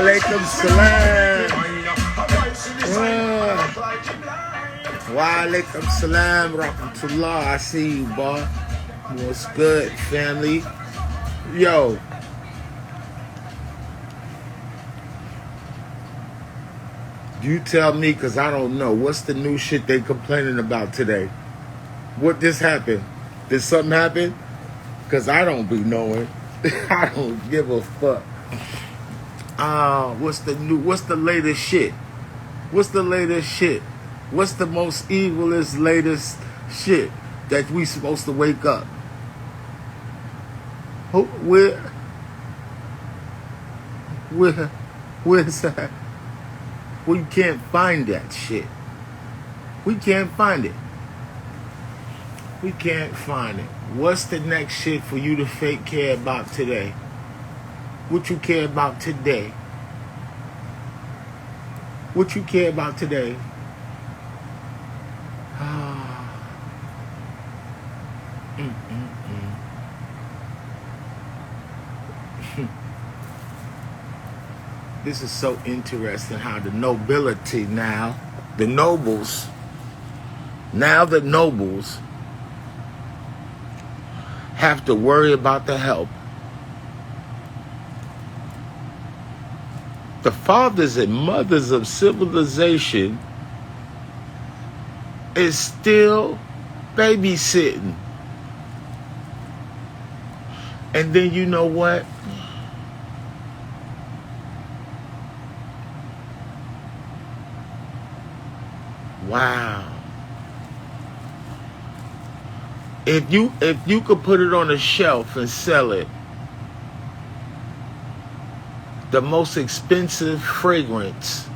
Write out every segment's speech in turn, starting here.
Walaikum salam. Walaikum salam, rahmatullah. I see you, boy. What's good, family? Yo. You tell me, because I don't know. What's the new shit they complaining about today? What just happened? Did something happen? Because I don't be knowing. I don't give a fuck. What's the latest shit? What's the latest shit? What's the most evilest latest shit that we supposed to wake up? Where's that? We can't find that shit. We can't find it. We can't find it. What's the next shit for you to fake care about today? What you care about today? What you care about today? This is so interesting how the nobility now, the nobles have to worry about the help. The fathers and mothers of civilization is still babysitting. And then you know what? Wow. If you could put it on a shelf and sell it, the most expensive fragrance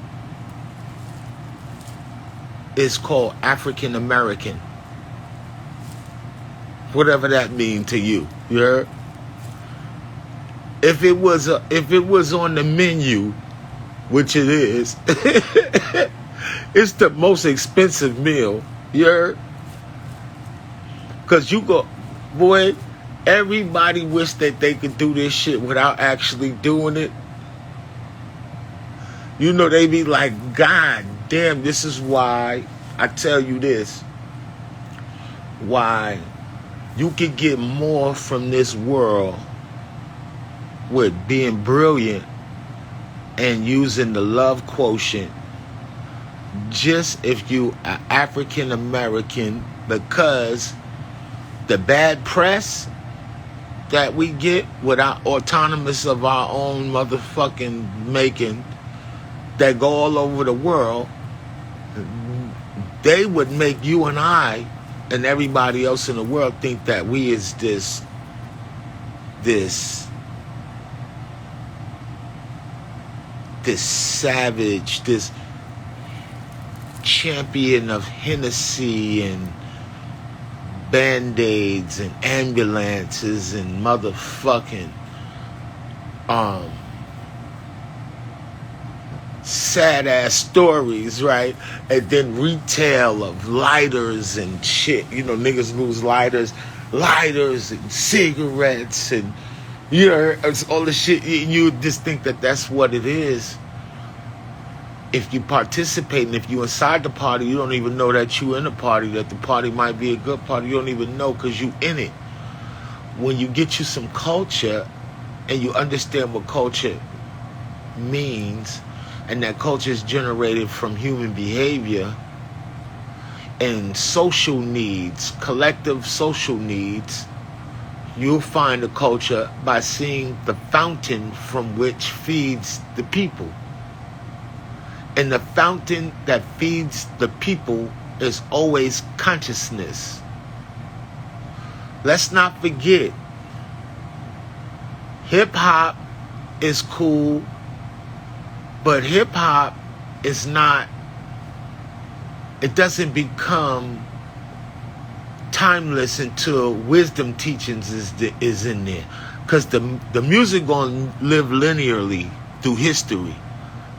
is called African American. Whatever that means to you. You heard? If it was on the menu, which it is, it's the most expensive meal. You heard? Because you go, boy, everybody wish that they could do this shit without actually doing it. You know, they be like, God damn, this is why I tell you this. Why you can get more from this world with being brilliant and using the love quotient just if you are African American, because the bad press that we get without autonomous of our own motherfucking making that go all over the world, they would make you and I and everybody else in the world think that we is this savage, this champion of Hennessy and Band-Aids and ambulances and motherfucking sad ass stories, right? And then retail of lighters and shit. You know, niggas lose lighters and cigarettes and, you know, it's all the shit. You just think that that's what it is. If you participate and if you inside the party, you don't even know that you in the party, that the party might be a good party. You don't even know because you in it. When you get you some culture and you understand what culture means, and that culture is generated from human behavior and social needs, collective social needs, you'll find a culture by seeing the fountain from which feeds the people. And the fountain that feeds the people is always consciousness. Let's not forget, hip-hop is cool, but hip-hop is not, it doesn't become timeless until wisdom teachings is in there. Because the music gonna live linearly through history.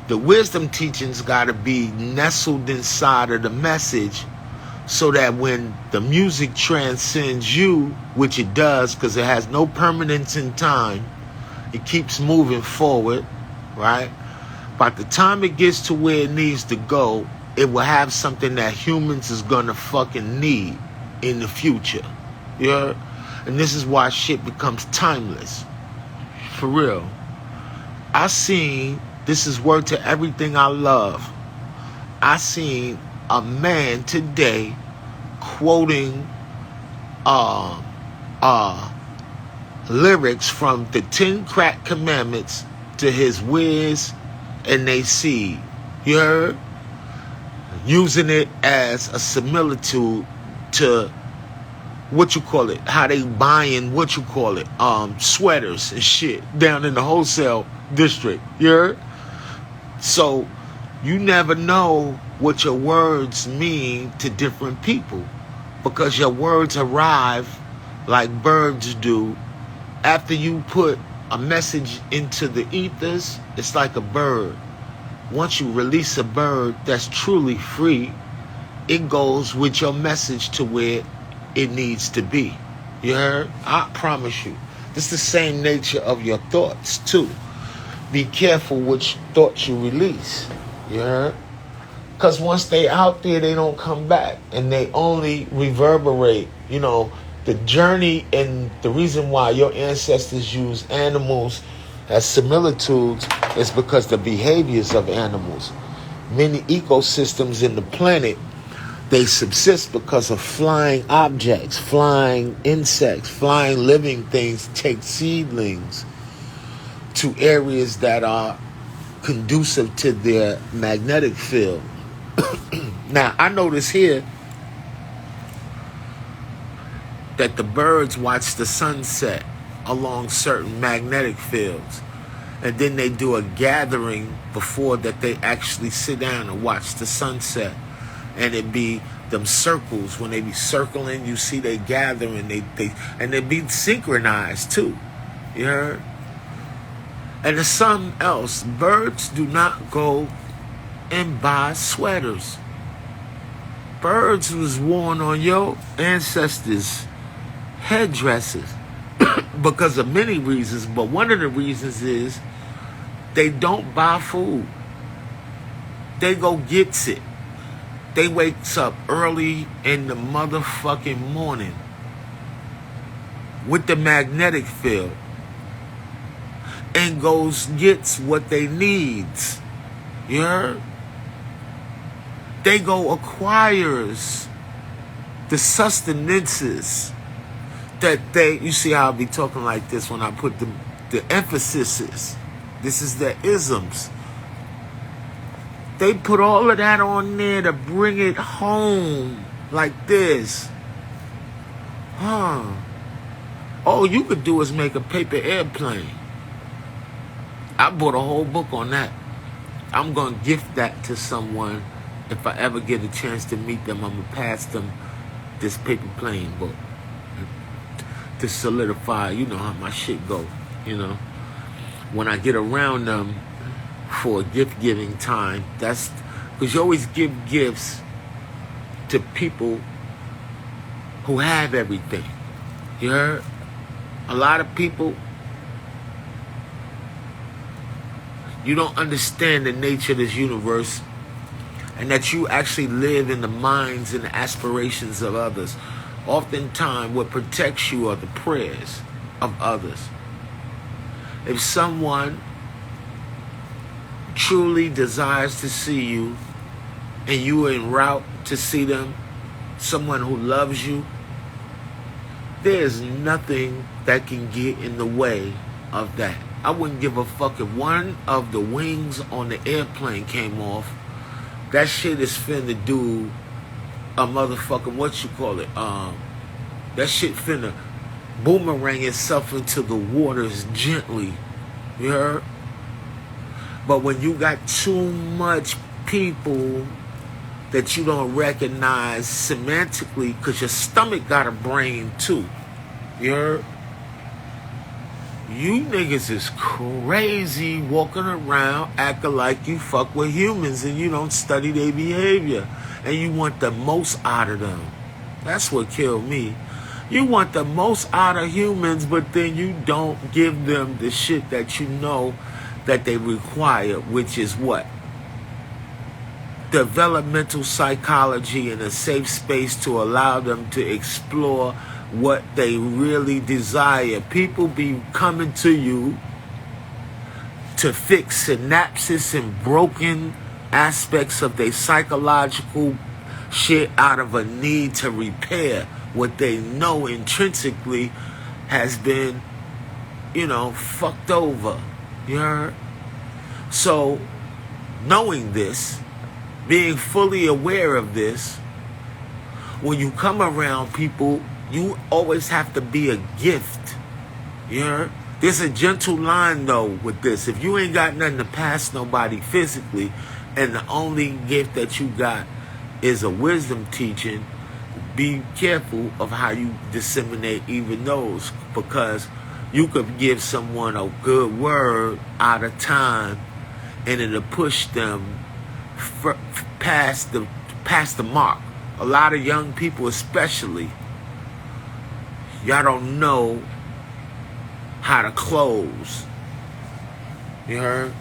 The wisdom teachings gotta be nestled inside of the message so that when the music transcends you, which it does because it has no permanence in time, it keeps moving forward, right? By the time it gets to where it needs to go, it will have something that humans is gonna fucking need in the future. Yeah? And this is why shit becomes timeless. For real. I seen, this is word to everything I love, I seen a man today quoting lyrics from the 10 crack commandments to his whiz and they seed. You heard? Using it as a similitude to what you call it, how they buying what you call it, sweaters and shit down in the wholesale district. You heard? So you never know what your words mean to different people. because your words arrive like birds do. After you put a message into the ethers, it's like a bird. Once you release a bird that's truly free, it goes with your message to where it needs to be. You heard? I promise you. It's the same nature of your thoughts too. Be careful which thoughts you release. You heard? Because once they out there, they don't come back. And they only reverberate. You know, the journey and the reason why your ancestors use animals as similitudes is because the behaviors of animals. Many ecosystems in the planet, they subsist because of flying objects, flying insects, flying living things take seedlings to areas that are conducive to their magnetic field. Now, I notice here that the birds watch the sunset along certain magnetic fields. And then they do a gathering before that they actually sit down and watch the sunset. And it be them circles. When they be circling, you see they gather and they be synchronized too. You heard? And there's something else. Birds do not go and buy sweaters. Birds was worn on your ancestors' headdresses because of many reasons, but one of the reasons is they don't buy food. They go gets it. They wakes up early in the motherfucking morning with the magnetic field and goes gets what they needs. You heard? They go acquires the sustenances that they, you see how I be talking like this when I put the emphasis. This is the isms. They put all of that on there to bring it home like this. All you could do is make a paper airplane. I bought a whole book on that. I'm going to gift that to someone. If I ever get a chance to meet them, I'm going to pass them this paper plane book to solidify, you know how my shit go, you know. When I get around them for gift giving time, that's because you always give gifts to people who have everything. You heard? A lot of people, you don't understand the nature of this universe and that you actually live in the minds and the aspirations of others. Oftentimes, what protects you are the prayers of others. If someone truly desires to see you and you are en route to see them, someone who loves you, there's nothing that can get in the way of that. I wouldn't give a fuck if one of the wings on the airplane came off. That shit is finna do a motherfucking, what you call it? That shit finna boomerang itself into the waters gently. You heard? But when you got too much people that you don't recognize semantically, because your stomach got a brain too. You heard? You niggas is crazy walking around acting like you fuck with humans and you don't study their behavior. And you want the most out of them. That's what killed me. You want the most out of humans, but then you don't give them the shit that you know that they require, which is what? Developmental psychology in a safe space to allow them to explore what they really desire. People be coming to you to fix synapses and broken aspects of their psychological shit out of a need to repair what they know intrinsically has been, you know, fucked over. You heard? So, knowing this, being fully aware of this, when you come around people, you always have to be a gift. You heard? There's a gentle line though with this. If you ain't got nothing to pass nobody physically, and the only gift that you got is a wisdom teaching, be careful of how you disseminate even those, because you could give someone a good word out of time and it'll push them past the mark. A lot of young people especially, y'all don't know how to close. You heard?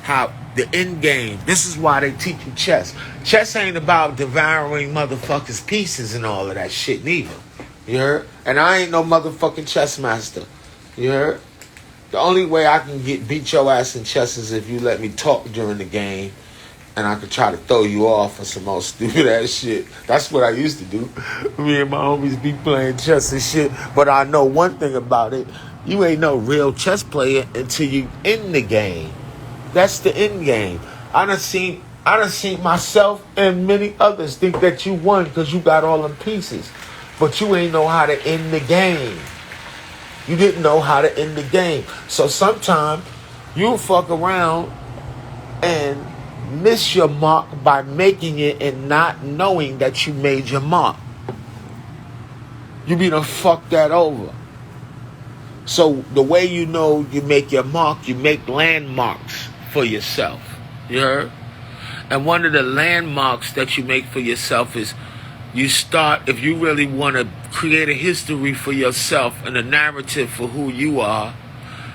How the end game. This is why they teach you chess. Chess ain't about devouring motherfuckers' pieces and all of that shit neither. You heard? And I ain't no motherfucking chess master. You heard? The only way I can beat your ass in chess is if you let me talk during the game, and I could try to throw you off for some more stupid ass shit. That's what I used to do. Me and my homies be playing chess and shit. But I know one thing about it. You ain't no real chess player until you in the game. That's the end game. I done seen myself and many others think that you won because you got all them pieces. But you ain't know how to end the game. You didn't know how to end the game. So sometimes you'll fuck around and miss your mark by making it and not knowing that you made your mark. You be done fuck that over. So the way you know you make your mark, you make landmarks for yourself. You heard? And one of the landmarks that you make for yourself is you start, if you really want to create a history for yourself and a narrative for who you are,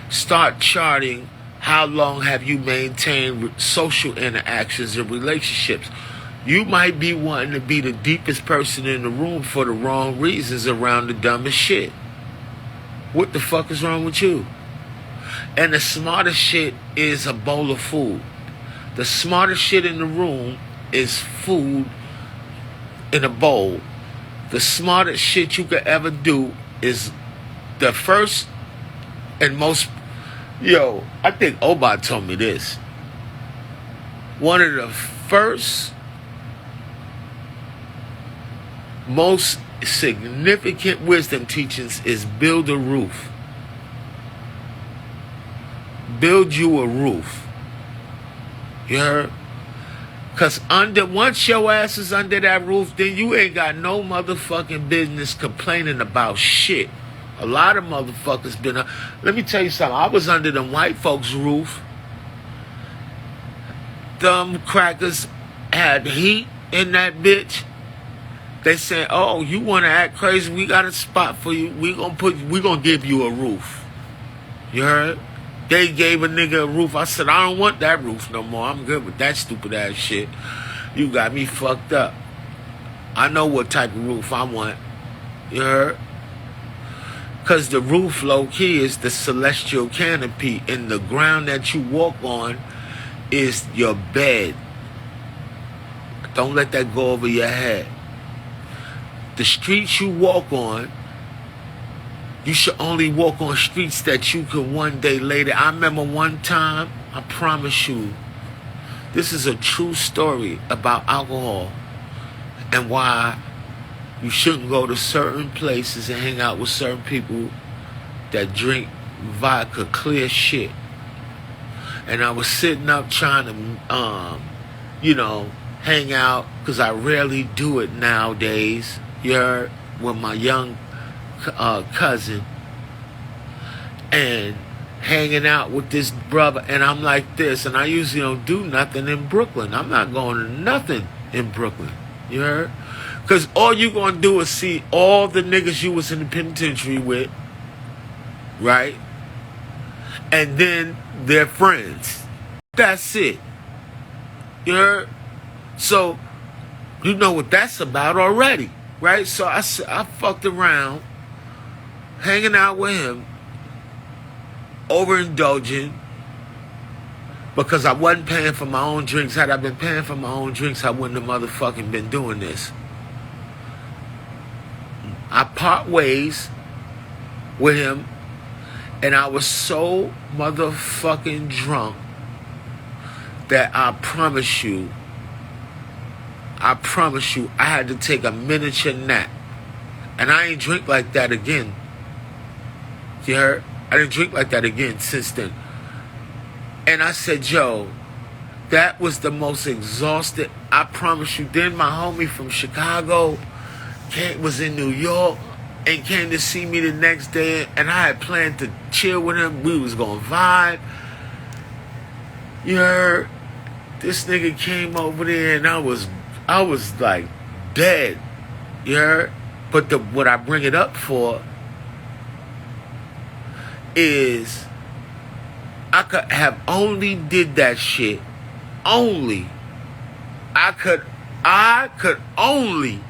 start charting how long have you maintained social interactions and relationships. You might be wanting to be the deepest person in the room for the wrong reasons around the dumbest shit. What the fuck is wrong with you? And the smartest shit is a bowl of food. The smartest shit in the room is food in a bowl. The smartest shit you could ever do is the first and most... Yo, I think Obot told me this. One of the first, most significant wisdom teachings is build a roof. Build you a roof. You heard? Because once your ass is under that roof, then you ain't got no motherfucking business complaining about shit. A lot of motherfuckers been... Let me tell you something. I was under them white folks' roof. Them crackers had heat in that bitch. They said, "Oh, you want to act crazy? We got a spot for you. We gonna give you a roof." You heard? They gave a nigga a roof. I said, "I don't want that roof no more. I'm good with that stupid ass shit. You got me fucked up. I know what type of roof I want." You heard? Because the roof, low-key, is the celestial canopy, and the ground that you walk on is your bed. Don't let that go over your head. The streets you walk on, you should only walk on streets that you can one day later. I remember one time, I promise you, this is a true story about alcohol and why you shouldn't go to certain places and hang out with certain people that drink vodka, clear shit. And I was sitting up trying to, hang out, because I rarely do it nowadays. You heard? With my young cousin. And hanging out with this brother. And I'm like this. And I usually don't do nothing in Brooklyn. I'm not going to nothing in Brooklyn. You heard? Because all you going to do is see all the niggas you was in the penitentiary with, right? And then their friends. That's it. You heard? So, you know what that's about already, right? So I fucked around, hanging out with him, overindulging, because I wasn't paying for my own drinks. Had I been paying for my own drinks, I wouldn't have motherfucking been doing this. I part ways with him, and I was so motherfucking drunk that I promise you, I had to take a miniature nap. And I ain't drink like that again. You heard? I didn't drink like that again since then. And I said, Joe, that was the most exhausted. I promise you. Then my homie from Chicago, was in New York and came to see me the next day, and I had planned to chill with him. We was gonna vibe. You heard? This nigga came over there, and I was like dead. You heard? But what I bring it up for is I could have only did that shit. Only. I could only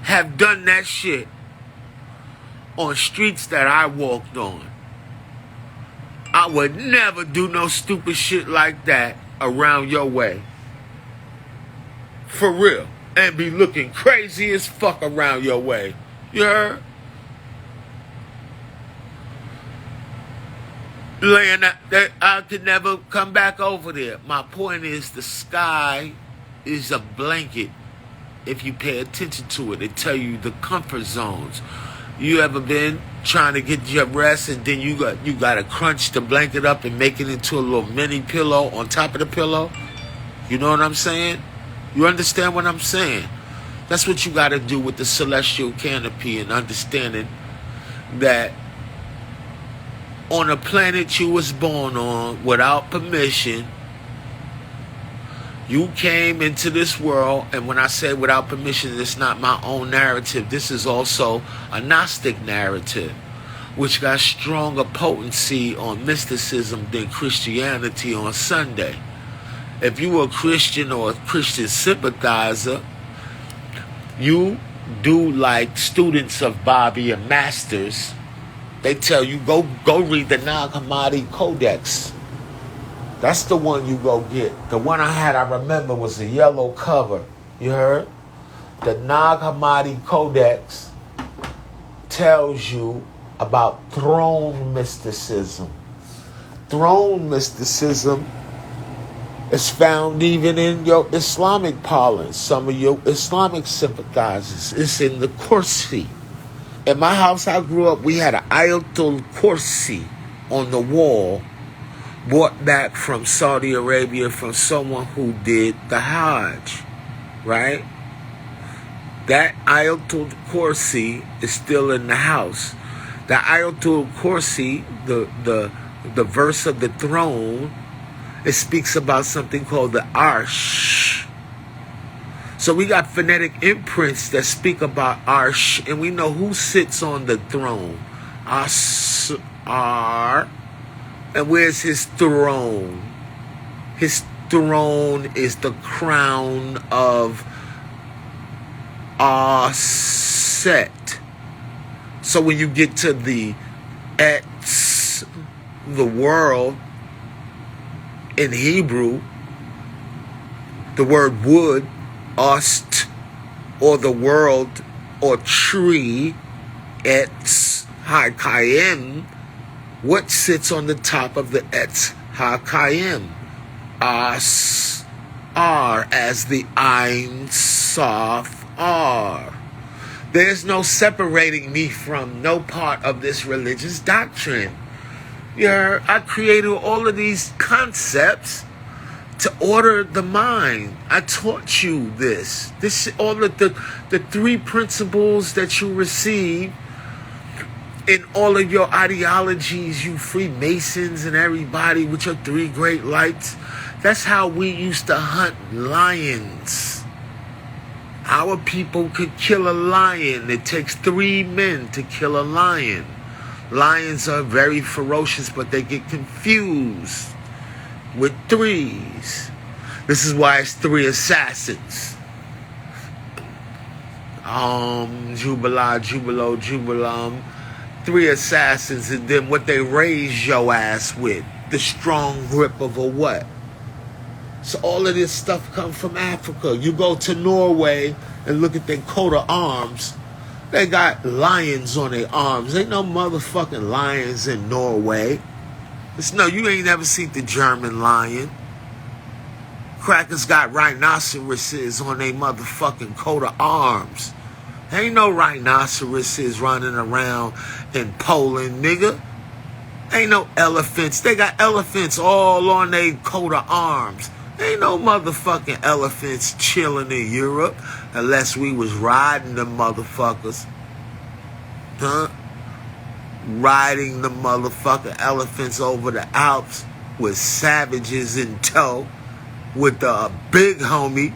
have done that shit on streets that I walked on. I would never do no stupid shit like that around your way. For real. And be looking crazy as fuck around your way. You heard? Laying that I could never come back over there. My point is, the sky is a blanket. If you pay attention to it, it tell you the comfort zones. You ever been trying to get your rest, and then you got to crunch the blanket up and make it into a little mini pillow on top of the pillow? You know what I'm saying? You understand what I'm saying? That's what you got to do with the celestial canopy, and understanding that on a planet you was born on without permission, you came into this world. And when I say without permission, it's not my own narrative. This is also a Gnostic narrative, which got stronger potency on mysticism than Christianity on Sunday. If you were a Christian or a Christian sympathizer, you do like students of Bobby and Masters. They tell you, go read the Nag Hammadi Codex. That's the one you go get. The one I had, I remember, was a yellow cover. You heard? The Nag Hammadi Codex tells you about throne mysticism. Throne mysticism is found even in your Islamic parlance. Some of your Islamic sympathizers. It's in the Kursi. In my house I grew up, we had an Ayatul Kursi on the wall, brought back from Saudi Arabia from someone who did the Hajj, right? That Ayatul Kursi is still in the house. The Ayatul Kursi, the verse of the throne, it speaks about something called the Arsh. So we got phonetic imprints that speak about Arsh, and we know who sits on the throne. Ar. And where's his throne? His throne is the crown of Set. So when you get to the Etz, the world, in Hebrew, the word wood, Ost, or the world, or tree, Etz HaKayim, what sits on the top of the Etz HaKayim? As, R, as the Ein Sof R. There's no separating me from no part of this religious doctrine. I created all of these concepts to order the mind. I taught you this. All of the three principles that you receive in all of your ideologies, you Freemasons and everybody with your three great lights. That's how we used to hunt lions. Our people could kill a lion. It takes 3 men to kill a lion. Lions are very ferocious, but they get confused with threes. This is why it's 3 assassins. Jubala, Jubalo, Jubalam. 3 assassins, and then what they raise your ass with. The strong grip of a what? So all of this stuff comes from Africa. You go to Norway and look at their coat of arms. They got lions on their arms. Ain't no motherfucking lions in Norway. You ain't never seen the German lion. Crackers got rhinoceroses on their motherfucking coat of arms. Ain't no rhinoceroses running around in Poland, nigga. Ain't no elephants. They got elephants all on their coat of arms. Ain't no motherfucking elephants chilling in Europe unless we was riding them motherfuckers. Huh? Riding the motherfucking elephants over the Alps with savages in tow with the big homie,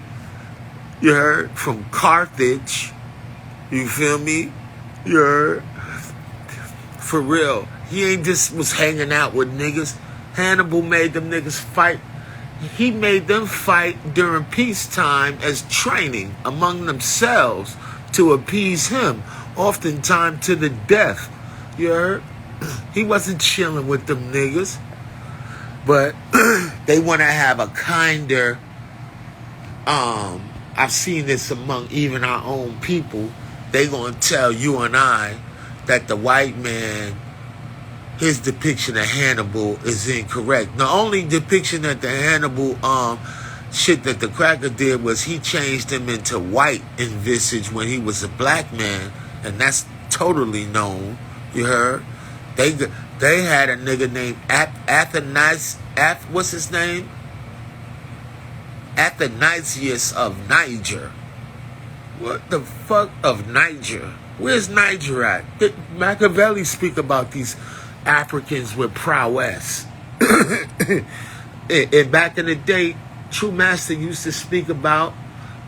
you heard, from Carthage. You feel me? You heard? For real. He ain't just was hanging out with niggas. Hannibal made them niggas fight. He made them fight during peacetime as training among themselves to appease him, oftentimes to the death. You heard? He wasn't chilling with them niggas. But they want to have a kinder, I've seen this among even our own people. They gonna tell you and I that the white man, his depiction of Hannibal is incorrect. The only depiction that the Hannibal shit that the cracker did was he changed him into white in visage when he was a black man, and that's totally known. You heard? They had a nigga named what's his name? Athanasius of Niger. What the fuck of Niger? Where's Niger at? Did Machiavelli speak about these Africans with prowess? And back in the day, True Master used to speak about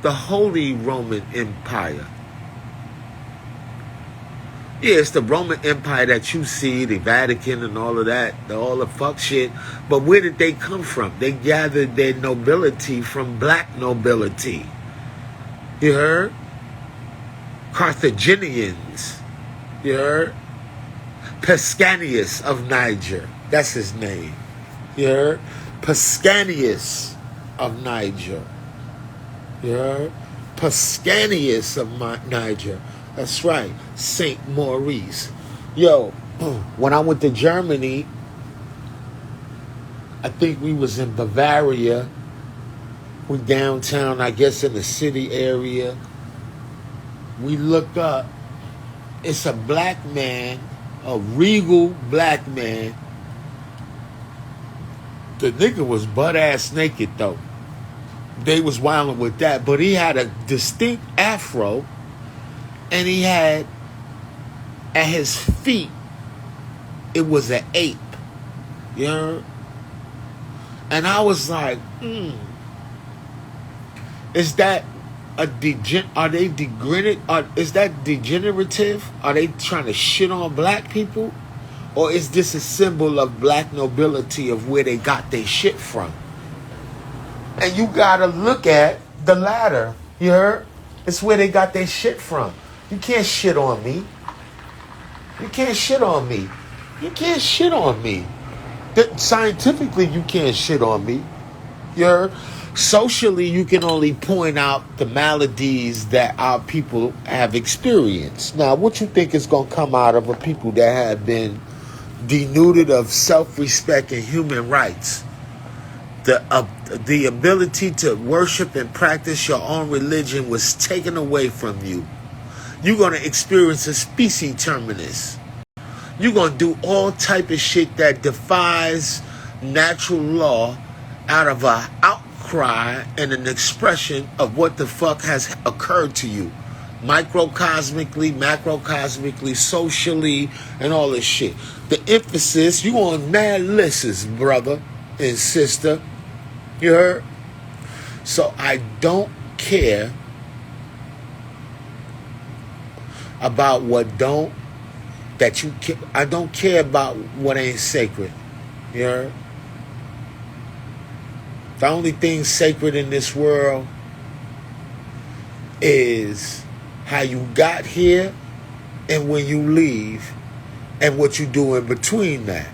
the Holy Roman Empire. Yeah, it's the Roman Empire that you see, the Vatican and all of that, all the fuck shit. But where did they come from? They gathered their nobility from black nobility. You heard? Carthaginians. You heard? Pescanius of Niger. That's his name. You heard? Pescanius of Niger. You heard? Pescanius of Niger. That's right. St. Maurice. Yo, when I went to Germany, I think we was in Bavaria. We downtown, I guess in the city area. We look up. It's a black man, a regal black man. The nigga was butt-ass naked, though. They was wilding with that. But he had a distinct afro. And he had, at his feet, it was an ape. You know? And I was like, is that are they degenerative? Is that degenerative? Are they trying to shit on black people? Or is this a symbol of black nobility of where they got their shit from? And you gotta look at the latter. You heard? It's where they got their shit from. You can't shit on me. You can't shit on me. You can't shit on me. Scientifically, you can't shit on me. Socially, you can only point out the maladies that our people have experienced. Now, what you think is going to come out of a people that have been denuded of self-respect and human rights? The ability to worship and practice your own religion was taken away from you. You're going to experience a species terminus. You're going to do all type of shit that defies natural law out of an outcry and an expression of what the fuck has occurred to you. Microcosmically, macrocosmically, socially, and all this shit. The emphasis, you on mad lists, brother and sister. You heard? So I don't care about I don't care about what ain't sacred. You know? The only thing sacred in this world is how you got here and when you leave and what you do in between that.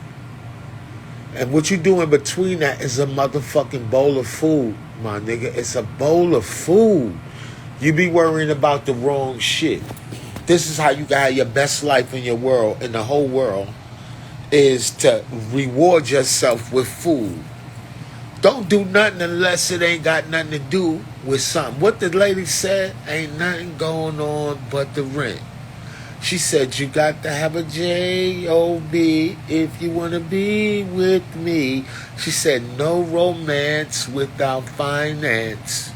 And what you do in between that is a motherfucking bowl of food, my nigga. It's a bowl of food. You be worrying about the wrong shit. This is how you got your best life in your world, in the whole world, is to reward yourself with food. Don't do nothing unless it ain't got nothing to do with something. What the lady said, ain't nothing going on but the rent. She said, you got to have a J-O-B if you want to be with me. She said, no romance without finance.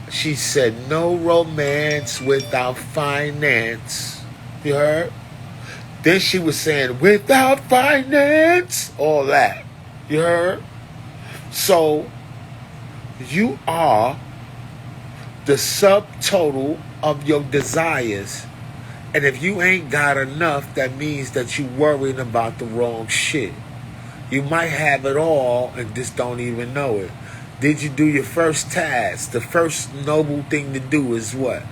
She said, no romance without finance. You heard? Then she was saying, without finance, all that. You heard? So, you are the subtotal of your desires. And if you ain't got enough, that means that you worrying about the wrong shit. You might have it all and just don't even know it. Did you do your first task? The first noble thing to do is what?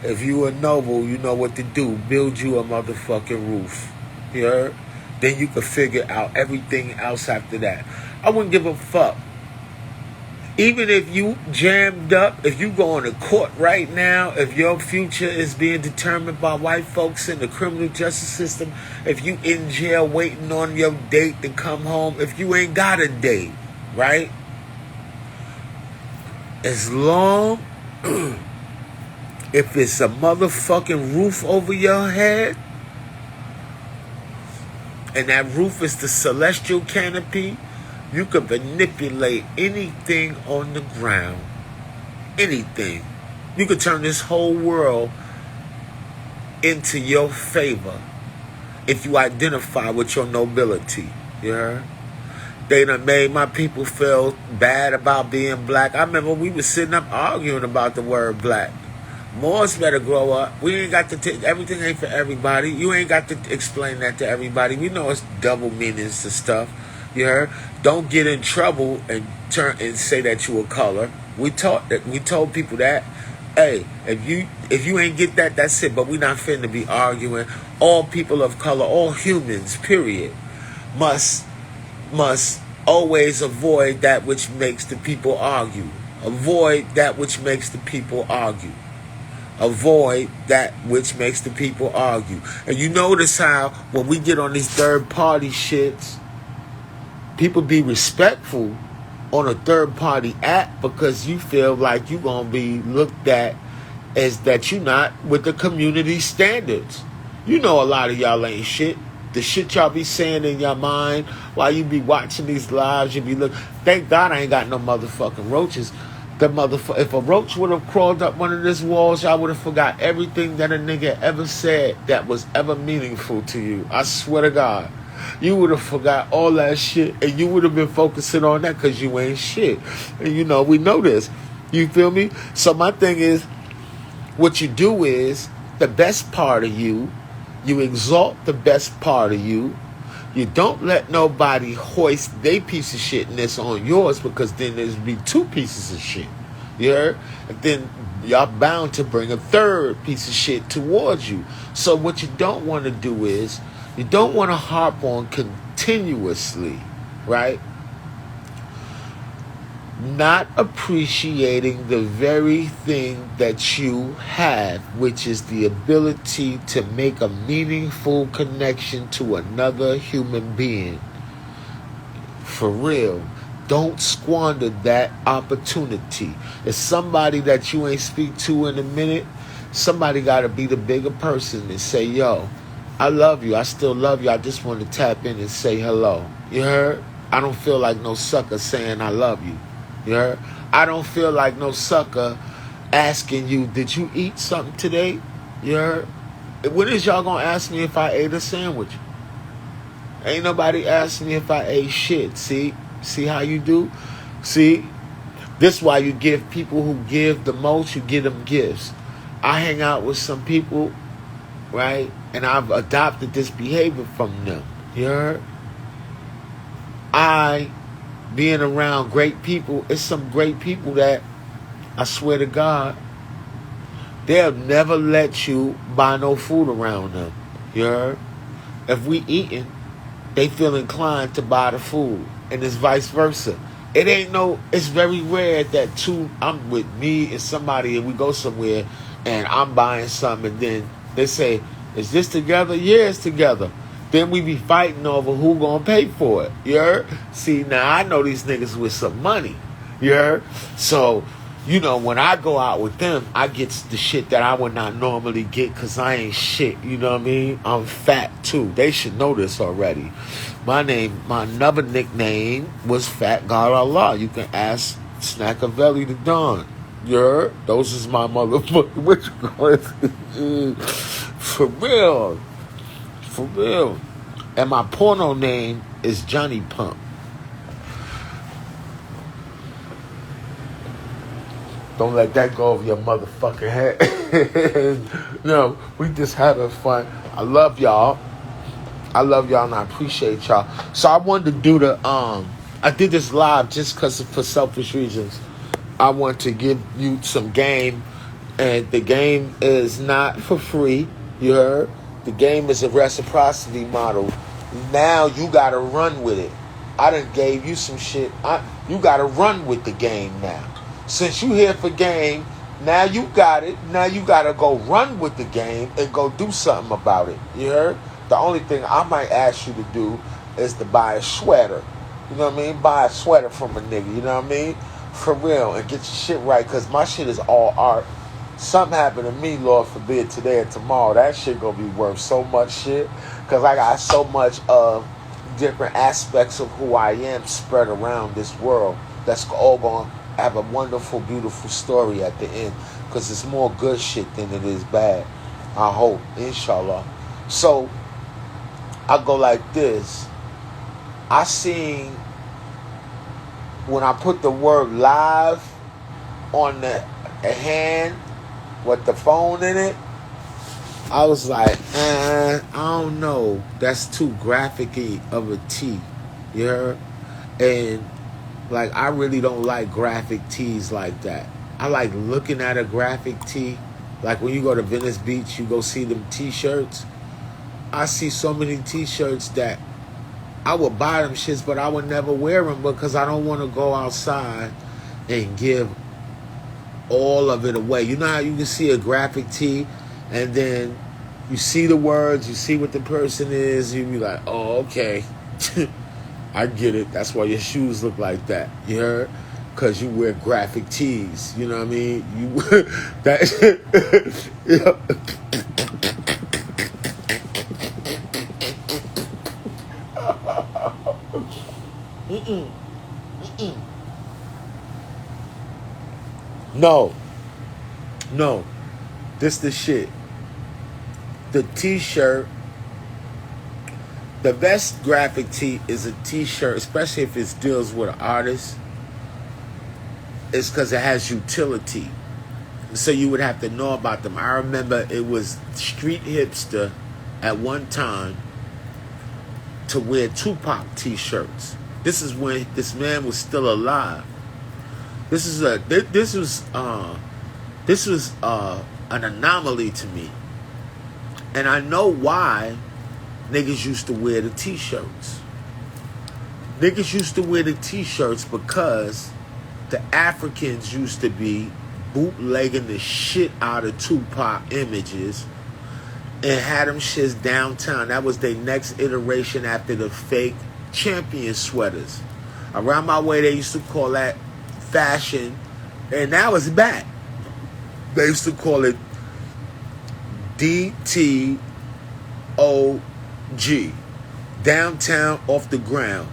If you are noble, you know what to do. Build you a motherfucking roof. You heard? Then you can figure out everything else after that. I wouldn't give a fuck. Even if you jammed up, if you going to court right now, if your future is being determined by white folks in the criminal justice system, if you in jail waiting on your date to come home, if you ain't got a date, right? As long if it's a motherfucking roof over your head, and that roof is the celestial canopy, you can manipulate anything on the ground. Anything. You can turn this whole world into your favor if you identify with your nobility. You heard? They done made my people feel bad about being black. I remember we was sitting up arguing about the word black. Moors better grow up. We ain't got to take, everything ain't for everybody. You ain't got to explain that to everybody. We know it's double meanings to stuff. You heard? Don't get in trouble and turn and say that you a color. We told people that. Hey, if you ain't get that, that's it. But we not finna be arguing. All people of color, all humans, period, must always avoid that which makes the people argue. Avoid that which makes the people argue. Avoid that which makes the people argue. And you notice how when we get on these third party shits, people be respectful on a third party app because you feel like you're going to be looked at as that you're not with the community standards. You know a lot of y'all ain't shit. The shit y'all be saying in your mind while you be watching these lives, you be look. Thank God I ain't got no motherfucking roaches. If a roach would have crawled up one of these walls, y'all would have forgot everything that a nigga ever said that was ever meaningful to you. I swear to God. You would have forgot all that shit and you would have been focusing on that because you ain't shit. And you know, we know this. You feel me? So my thing is, what you do is, the best part of you, you exalt the best part of you. You don't let nobody hoist their piece of shitness on yours because then there's be two pieces of shit. You heard? And then y'all bound to bring a third piece of shit towards you. So what you don't want to do is, you don't want to harp on continuously, right? Not appreciating the very thing that you have, which is the ability to make a meaningful connection to another human being. For real. Don't squander that opportunity. If somebody that you ain't speak to in a minute, somebody got to be the bigger person and say, yo, I love you. I still love you. I just want to tap in and say hello. You heard? I don't feel like no sucker saying I love you. You heard? I don't feel like no sucker asking you, did you eat something today? You heard? When is y'all going to ask me if I ate a sandwich? Ain't nobody asking me if I ate shit. See? See how you do? See? This why you give people who give the most, you give them gifts. I hang out with some people, right? And I've adopted this behavior from them. You heard? Being around great people, it's some great people that, I swear to God, they'll never let you buy no food around them. You heard? If we eating, they feel inclined to buy the food. And it's vice versa. It's very rare that I'm with me and somebody and we go somewhere and I'm buying something and then they say, is this together? Yeah, it's together. Then we be fighting over who gonna pay for it. You heard? See, now I know these niggas with some money. You heard? So you know, when I go out with them, I get the shit that I would not normally get because I ain't shit. You know what I mean? I'm fat too. They should know this already. My another nickname was Fat God Allah. You can ask Snackavelli the Don. You heard? Those is my motherfucking what you call it? For real. For real. And my porno name is Johnny Pump. Don't let that go over your motherfucking head. No, we just having fun. I love y'all. I love y'all and I appreciate y'all. So I wanted to do I did this live just because for selfish reasons. I want to give you some game, and the game is not for free. You heard? The game is a reciprocity model. Now you gotta run with it. I done gave you some shit. You gotta run with the game now. Since you here for game, now you got it. Now you gotta go run with the game and go do something about it. You heard? The only thing I might ask you to do is to buy a sweater. You know what I mean? Buy a sweater from a nigga. You know what I mean? For real. And get your shit right. Because my shit is all art. Something happened to me, Lord forbid, today and tomorrow. That shit gonna be worth so much shit. Because I got so much of different aspects of who I am spread around this world. That's all gonna have a wonderful, beautiful story at the end. Because it's more good shit than it is bad. I hope. Inshallah. So, I go like this. I seen when I put the word live on the hand with the phone in it, I was like, I don't know. That's too graphic-y of a T. You heard? And like, I really don't like graphic tees like that. I like looking at a graphic tee. Like when you go to Venice Beach, you go see them t-shirts. I see so many t-shirts that I would buy them shits, but I would never wear them because I don't want to go outside and give all of it away. You know how you can see a graphic tee and then you see the words, you see what the person is, you be like, oh, okay. I get it. That's why your shoes look like that. You heard? Because you wear graphic tees. You know what I mean? You that. No. This the shit. The t-shirt. The best graphic tee is a t-shirt, especially if it deals with an artist. It's because it has utility. So you would have to know about them. I remember it was street hipster at one time to wear Tupac t-shirts. This is when this man was still alive. This was an anomaly to me. And I know why niggas used to wear the t-shirts. Niggas used to wear the t-shirts because the Africans used to be bootlegging the shit out of Tupac images and had them shits downtown. That was their next iteration after the fake champion sweaters. Around my way, they used to call that fashion, and now it's back. They used to call it DTOG, downtown off the ground.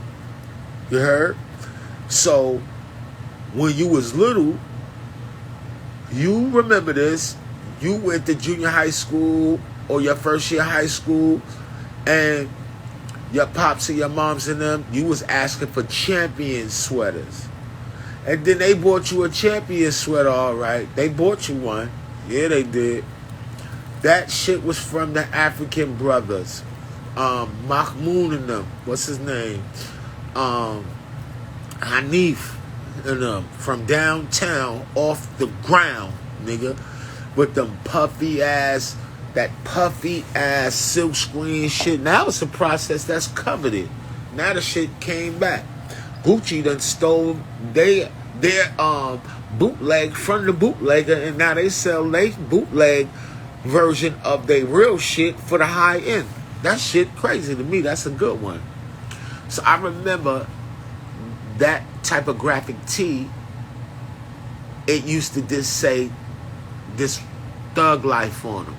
You heard? So when you was little, you remember this, you went to junior high school or your first year of high school, and your pops and your moms and them, you was asking for champion sweaters. And then they bought you a champion sweater, all right. They bought you one. Yeah, they did. That shit was from the African brothers. Mahmoud and them. What's his name? Hanif and them. From downtown, off the ground, nigga. With them puffy ass silk screen shit. Now it's a process that's coveted. Now the shit came back. Gucci done stole their bootleg from the bootlegger, and now they sell their bootleg version of their real shit for the high end. That shit crazy to me. That's a good one. So I remember that type of graphic tee it used to just say this thug life on them.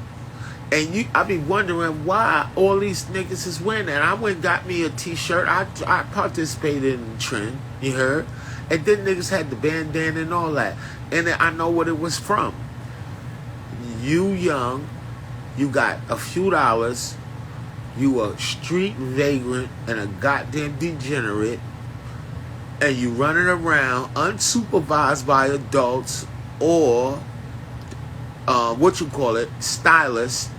And I be wondering why all these niggas is wearing that. I went and got me a t-shirt. I participated in the trend, you heard? And then niggas had the bandana and all that. And then I know what it was from. You young, you got a few dollars, you a street vagrant and a goddamn degenerate, and you running around unsupervised by adults or stylists.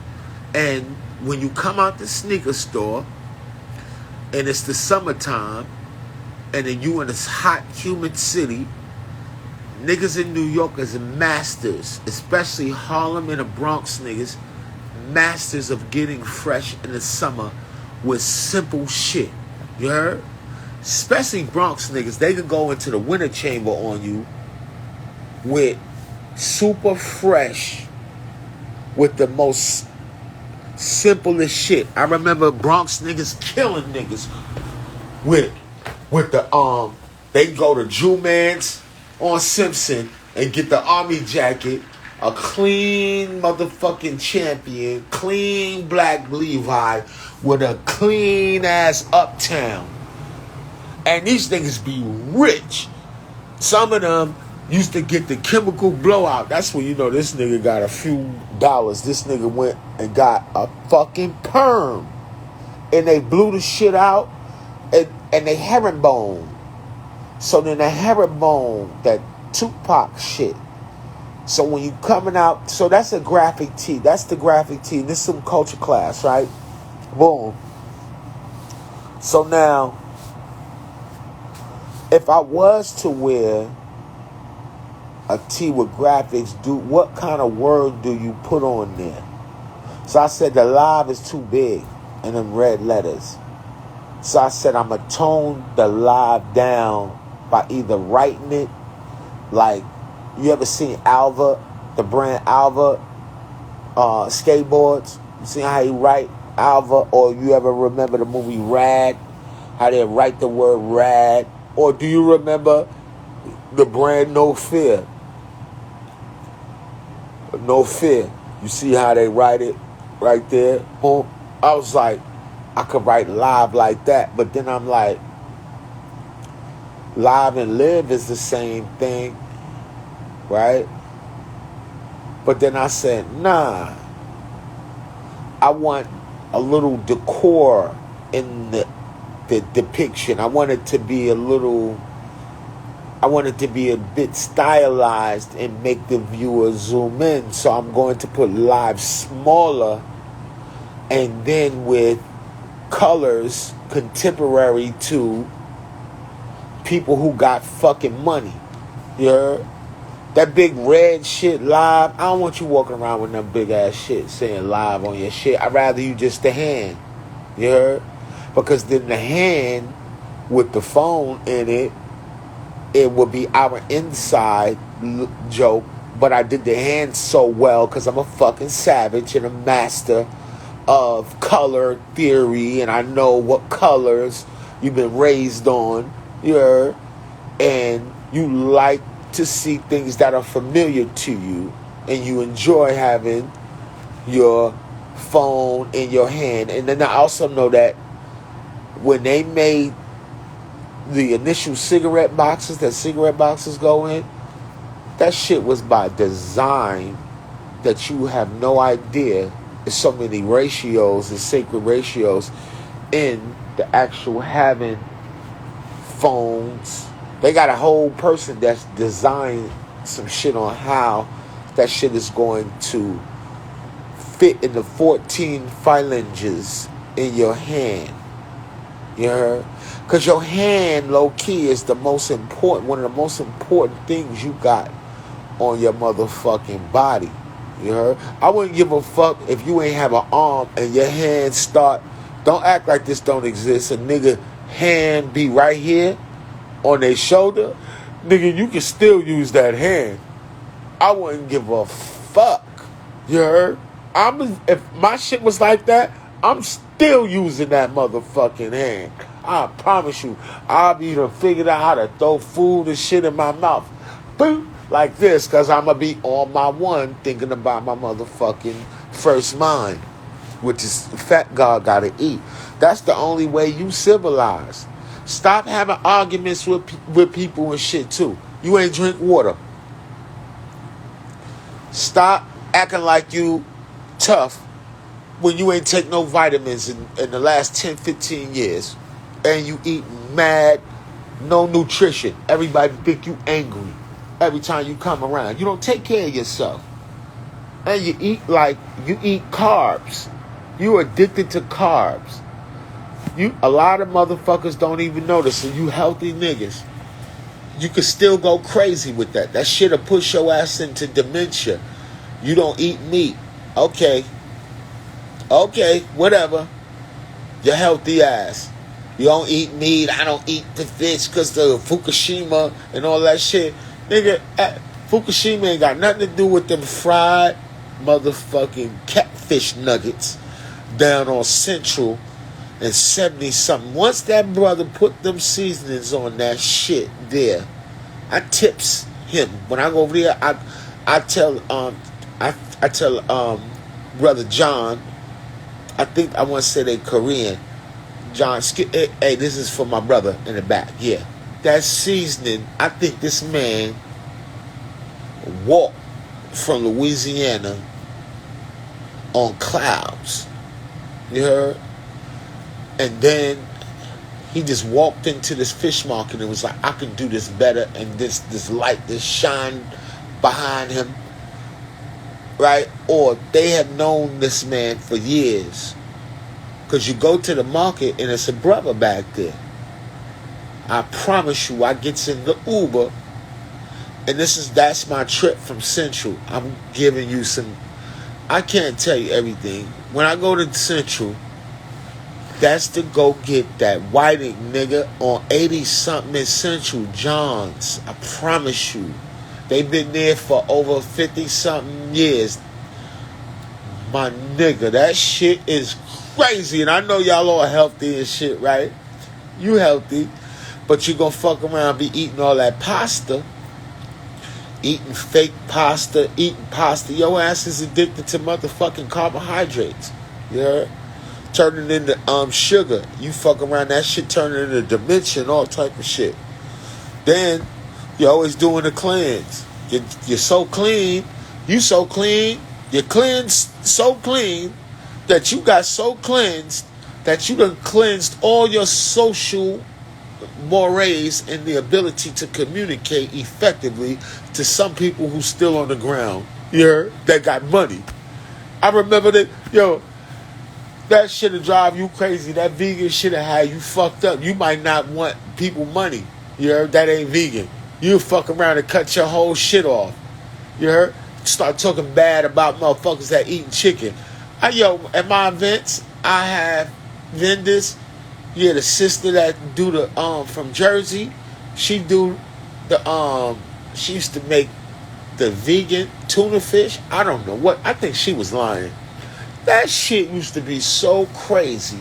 And when you come out the sneaker store and it's the summertime and then you in this hot, humid city, niggas in New York is masters, especially Harlem and the Bronx niggas, masters of getting fresh in the summer with simple shit. You heard? Especially Bronx niggas, they can go into the winter chamber on you with super fresh, with the most simplest shit. I remember Bronx niggas killing niggas with the they go to Jew Man's on Simpson and get the army jacket, a clean motherfucking champion, clean black Levi with a clean ass uptown. And these niggas be rich. Some of them used to get the chemical blowout. That's when you know this nigga got a few dollars. This nigga went and got a fucking perm. And they blew the shit out and they herringbone. So then the herringbone, that Tupac shit. So when you coming out, so that's a graphic tee. That's the graphic tee. This is some culture class, right? Boom. So now, if I was to wear a tee with graphics, what kind of word do you put on there? So I said the live is too big in them red letters. So I said I'm going to tone the live down by either writing it, like, you ever seen Alva, the brand Alva skateboards? You seen how he write Alva? Or you ever remember the movie Rad? How they write the word rad? Or do you remember the brand No Fear? No Fear. You see how they write it right there? Boom. I was like, I could write live like that. But then I'm like, live and live is the same thing, right? But then I said, nah. I want a little decor in the depiction. I want it to be a bit stylized and make the viewer zoom in. So I'm going to put live smaller and then with colors contemporary to people who got fucking money. You heard? That big red shit live, I don't want you walking around with them big ass shit saying live on your shit. I'd rather you just the hand. You heard? Because then the hand with the phone in it, it would be our inside joke. But I did the hand so well because I'm a fucking savage and a master of color theory. And I know what colors you've been raised on. You heard? And you like to see things that are familiar to you. And you enjoy having your phone in your hand. And then I also know that when they made the initial cigarette boxes that cigarette boxes go in, that shit was by design that you have no idea. There's so many ratios and sacred ratios in the actual having phones. They got a whole person that's designed some shit on how that shit is going to fit in the 14 phalanges in your hand. You heard? Because your hand, low-key, is the most important, one of the most important things you got on your motherfucking body. You heard? I wouldn't give a fuck if you ain't have an arm and your hand start. Don't act like this don't exist. A nigga hand be right here on their shoulder. Nigga, you can still use that hand. I wouldn't give a fuck. You heard? If my shit was like that, I'm still using that motherfucking hand. I promise you. I'll be done figured out how to throw food and shit in my mouth. Boom. like this, because I'm going to be on my one thinking about my motherfucking first mind, which is fat God got to eat. That's the only way you civilize. Stop having arguments with people and shit too. You ain't drink water. Stop acting like you tough when you ain't take no vitamins in the last 10, 15 years. And you eat mad, no nutrition. Everybody think you angry every time you come around. You don't take care of yourself. And you eat carbs. You addicted to carbs. A lot of motherfuckers don't even notice. And you healthy niggas, you can still go crazy with that. That shit'll push your ass into dementia. You don't eat meat. Okay, whatever. Your healthy ass. You don't eat meat. I don't eat the fish because the Fukushima and all that shit. Nigga, Fukushima ain't got nothing to do with them fried motherfucking catfish nuggets down on Central and 70-something. Once that brother put them seasonings on that shit there, I tips him. When I go over there, I tell Brother John, I think I want to say they Korean. John, hey, this is for my brother in the back. Yeah. That seasoning, I think this man walked from Louisiana on clouds. You heard? And then he just walked into this fish market and was like, I can do this better. And this light, this shine behind him. Right? Or they have known this man for years. Because you go to the market and it's a brother back there. I promise you, I gets in the Uber. And that's my trip from Central. I'm giving you some, I can't tell you everything. When I go to Central, that's to go get that whiting nigga on 80-something in Central John's. I promise you. They've been there for over 50-something years. My nigga, that shit is crazy. And I know y'all all healthy and shit, right? You healthy. But you gonna fuck around and be eating all that pasta. Eating fake pasta. Eating pasta. Your ass is addicted to motherfucking carbohydrates. You heard? Turning into sugar. You fuck around, that shit turning into dementia and all type of shit. Then you're always doing a cleanse. You're so clean. You so clean. You're cleansed so clean that you got so cleansed that you done cleansed all your social mores and the ability to communicate effectively to some people who still on the ground. You heard? That got money. I remember that, that shit'll drive you crazy. That vegan shit'll have you fucked up. You might not want people money. You heard? That ain't vegan. You fuck around and cut your whole shit off. You heard? Start talking bad about motherfuckers that eating chicken. At my events, I have vendors. Yeah, the sister that do the from Jersey, she do the she used to make the vegan tuna fish. I don't know what. I think she was lying. That shit used to be so crazy.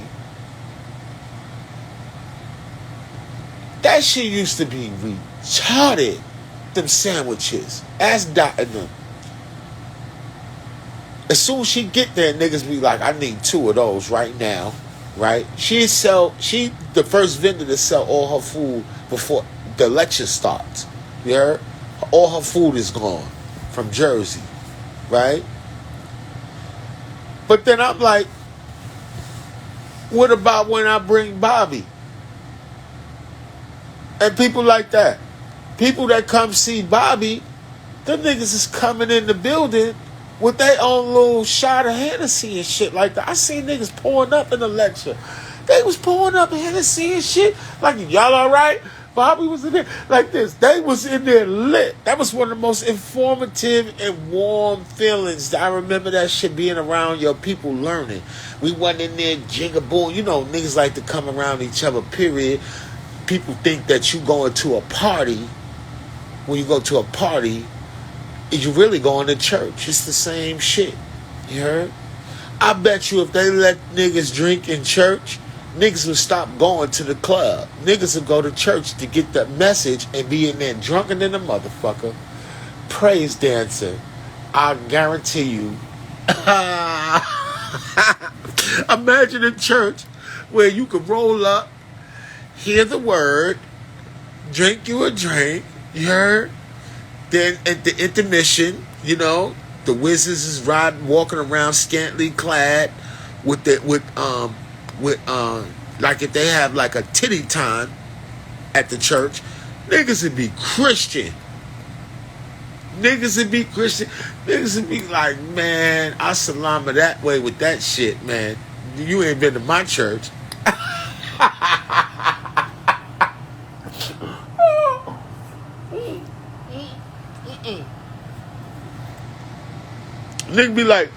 That shit used to be retarded. Them sandwiches. Ass dotting them. As soon as she get there, niggas be like, I need 2 of those right now. Right? She the first vendor to sell all her food before the lecture starts. You heard? All her food is gone from Jersey. Right? But then I'm like, what about when I bring Bobby? And people like that. People that come see Bobby, them niggas is coming in the building with their own little shot of Hennessy and shit like that. I seen niggas pouring up in the lecture. They was pouring up Hennessy and shit. Like, y'all all right? Bobby was in there like this. They was in there lit. That was one of the most informative and warm feelings. I remember that shit being around your people learning. We wasn't in there jigaboo. Niggas like to come around each other, period. People think that you going to a party. When you go to a party, you really going to church. It's the same shit. You heard? I bet you if they let niggas drink in church, niggas would stop going to the club. Niggas would go to church to get the message and be in there drunker than a motherfucker. praise dancer, I guarantee you. Imagine a church where you could roll up, hear the word, drink you a drink, you heard? Then at the intermission, the wizards is walking around scantily clad with like if they have like a titty time at the church, niggas would be Christian. Niggas would be Christian. Niggas would be like, man, I salama that way with that shit, man. You ain't been to my church. Nigga be like,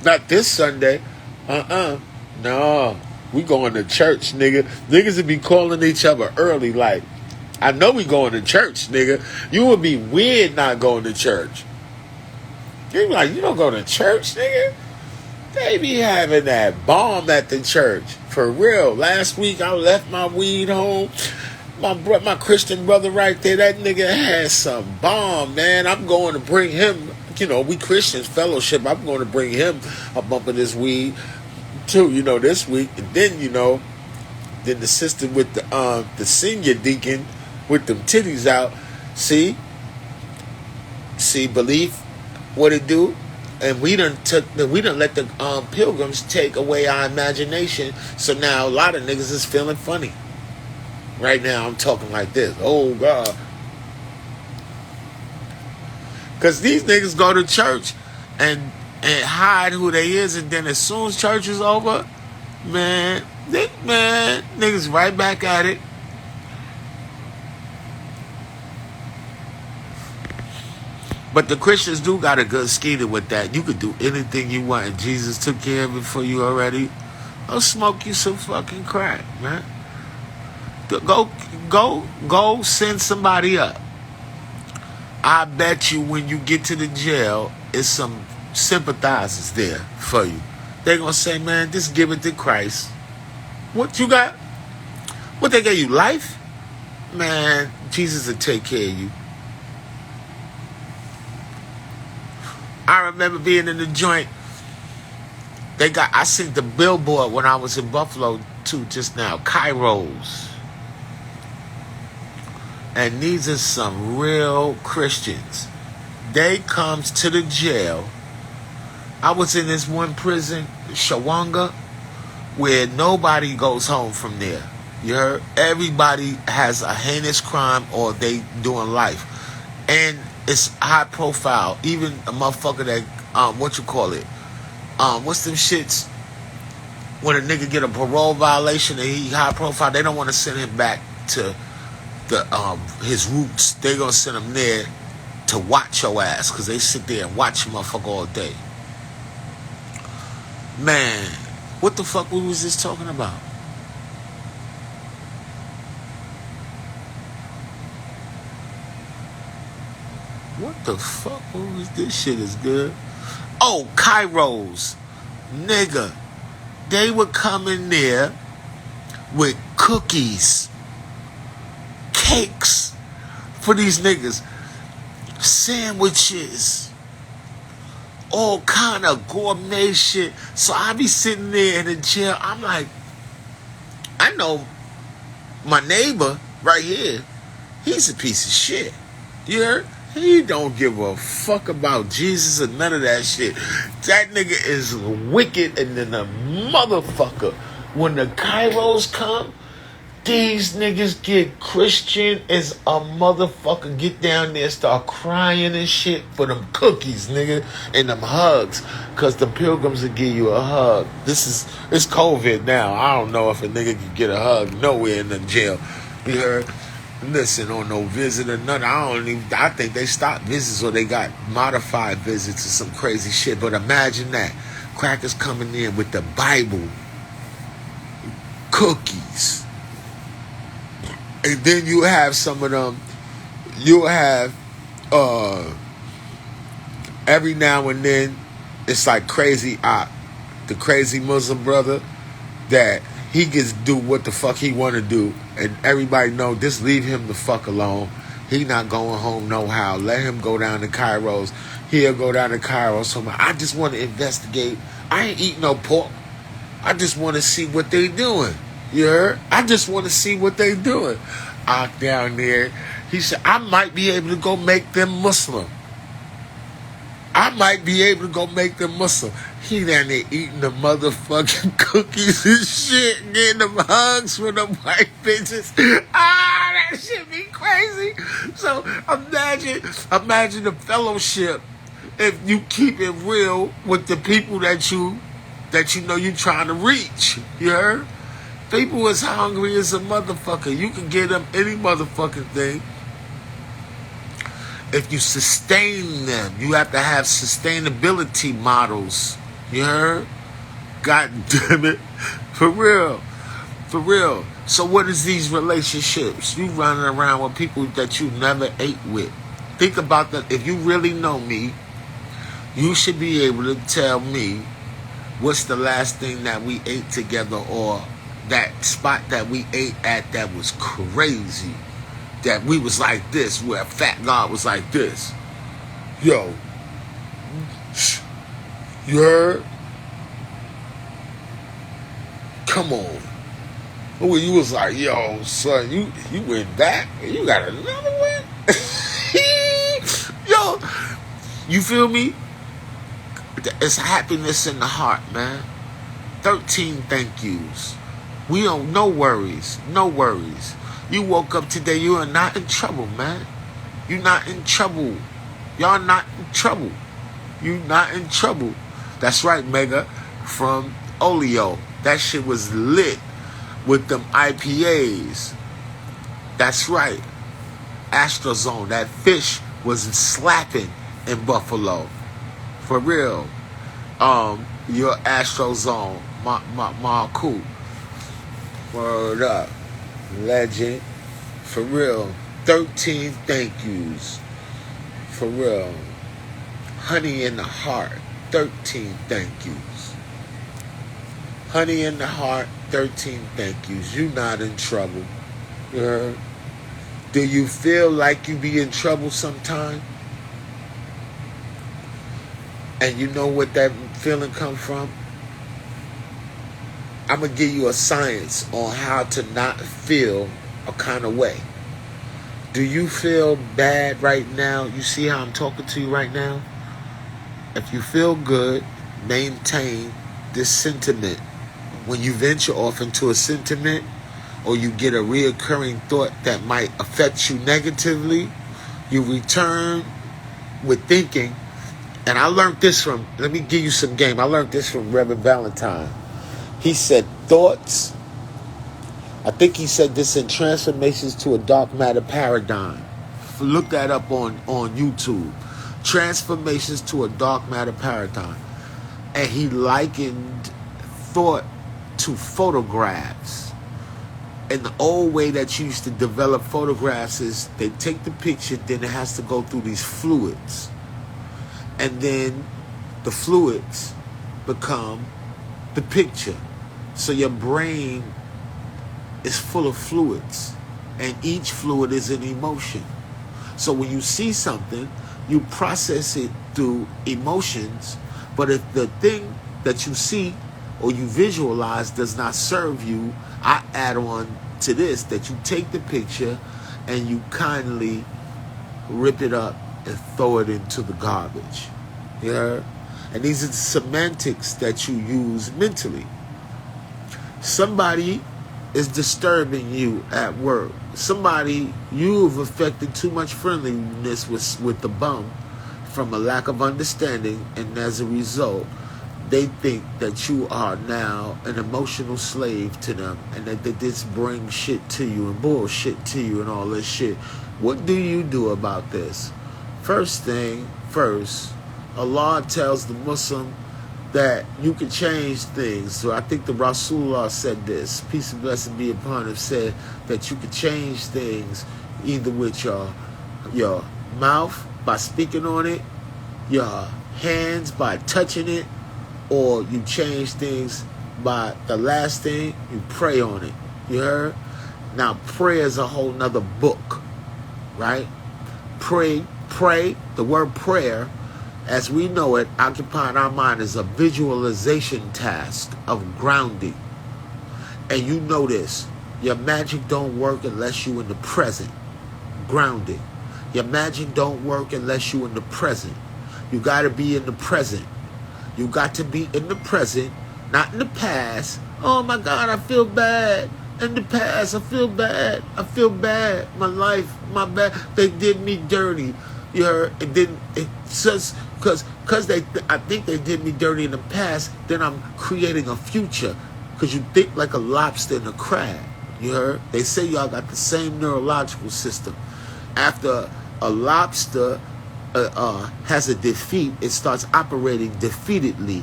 not this Sunday. No, we going to church, nigga. Niggas would be calling each other early, like, I know we going to church, nigga. You would be weird not going to church. They be like, you don't go to church, nigga? They be having that bomb at the church. For real. Last week, I left my weed home. My Christian brother right there, that nigga had some bomb, man. I'm going to bring him, we Christians fellowship. I'm going to bring him a bump of this weed, too, this week. And then, then the sister with the senior deacon with them titties out. See, belief, what it do? And we done let the pilgrims take away our imagination. So now a lot of niggas is feeling funny. Right now I'm talking like this. Oh God. Cause these niggas go to church and hide who they is, and then as soon as church is over, man, niggas right back at it. But the Christians do got a good scheme with that. You could do anything you want, and Jesus took care of it for you already. I'll smoke you some fucking crack, man. Go send somebody up. I bet you when you get to the jail, it's some sympathizers there for you. They're going to say, man, just give it to Christ. What you got? What, they gave you life? Man, Jesus will take care of you. I remember being in the joint. I seen the billboard when I was in Buffalo too just now. Kairos. And these are some real Christians. They comes to the jail. I was in this one prison, Shawanga, where nobody goes home from there. You heard? Everybody has a heinous crime or they doing life. And it's high profile. Even a motherfucker that, what's them shits? When a nigga get a parole violation and he high profile, they don't want to send him back to his roots. They gonna send him there to watch your ass, because they sit there and watch your motherfucker all day. Man, what the fuck we was just talking about? What the fuck was this? Shit is good. Oh, Kairos. Nigga. They would come in there with cookies, cakes for these niggas, sandwiches, all kind of gourmet shit. So I be sitting there in the jail. I'm like, I know my neighbor right here, he's a piece of shit. You heard? He don't give a fuck about Jesus or none of that shit. That nigga is wicked and then a motherfucker. When the Kairos come, these niggas get Christian as a motherfucker. Get down there, start crying and shit for them cookies, nigga, and them hugs. Cause the pilgrims will give you a hug. It's COVID now. I don't know if a nigga can get a hug nowhere in the jail. You heard? Listen, on no visit or nothing. I think they stopped visits or they got modified visits or some crazy shit. But imagine that. Crackers coming in with the Bible, cookies. And then you have some of them, you'll have, every now and then, it's like Crazy Op, the crazy Muslim brother, that he gets to do what the fuck he want to do, and everybody know, just leave him the fuck alone. He not going home no how. Let him go down to Cairo's. He'll go down to Cairo. So I just want to investigate. I ain't eating no pork. I just want to see what they doing. You heard? I just want to see what they doing. Out down there, he said, I might be able to go make them Muslim. I might be able to go make them Muslim. He down there eating the motherfucking cookies and shit, getting them hugs from the white bitches. Ah, that shit be crazy. So imagine the fellowship if you keep it real with the people that you know you trying to reach. You heard? People is hungry as a motherfucker. You can get them any motherfucking thing. If you sustain them, you have to have sustainability models. You heard? God damn it. For real. For real. So what is these relationships? You running around with people that you never ate with. Think about that. If you really know me, you should be able to tell me what's the last thing that we ate together, or that spot that we ate at that was crazy. That we was like this, where Fat God was like this. Yo. You heard? Come on. When you was like, yo, son, you went back and you got another one? Yo. You feel me? It's happiness in the heart, man. 13 thank yous. We don't, no worries. No worries. You woke up today, you are not in trouble, man. You not in trouble. Y'all not in trouble. You not in trouble. That's right, Mega. From Olio. That shit was lit with them IPAs. That's right. Astrozone. That fish was slapping in Buffalo. For real. Your Astrozone. My cool. Word up. Legend. For real. 13 thank yous. For real. Honey in the heart. 13 thank yous. Honey in the heart. 13 thank yous. You not in trouble. You heard? Do you feel like you be in trouble sometime? And you know what that feeling come from? I'm going to give you a science on how to not feel a kind of way. Do you feel bad right now? You see how I'm talking to you right now? If you feel good, maintain this sentiment. When you venture off into a sentiment, or you get a reoccurring thought that might affect you negatively, you return with thinking. And I learned this from, let me give you some game. I learned this from Reverend Valentine. He said thoughts, I think he said this in Transformations to a Dark Matter Paradigm. Look that up on YouTube. Transformations to a Dark Matter Paradigm. And he likened thought to photographs. And the old way that you used to develop photographs is they take the picture, then it has to go through these fluids. And then the fluids become the picture. So your brain is full of fluids, and each fluid is an emotion. So when you see something, you process it through emotions, but if the thing that you see or you visualize does not serve you, I add on to this that you take the picture and you kindly rip it up and throw it into the garbage. Yeah? And these are the semantics that you use mentally. Somebody is disturbing you at work. Somebody, you've affected too much friendliness with the bum from a lack of understanding, and as a result, they think that you are now an emotional slave to them, and that this brings shit to you and bullshit to you and all this shit. What do you do about this? First thing first, Allah tells the Muslim that you can change things. So I think the Rasulullah said this, peace and blessing be upon him, said that you can change things either with your mouth by speaking on it, your hands by touching it, or you change things But the last thing, you pray on it. You heard? Now, prayer is a whole nother book, right? Pray. The word prayer, as we know it, occupying our mind, is a visualization task of grounding. And you know this. Your magic don't work unless you in the present. Grounding. Your magic don't work unless you in the present. You got to be in the present. You got to be in the present, not in the past. Oh my God, I feel bad. In the past, I feel bad. I feel bad. My life, my bad. They did me dirty. You heard? And then it says, because I think they did me dirty in the past, then I'm creating a future. Because you think like a lobster and a crab. You heard? They say y'all got the same neurological system. After a lobster has a defeat, it starts operating defeatedly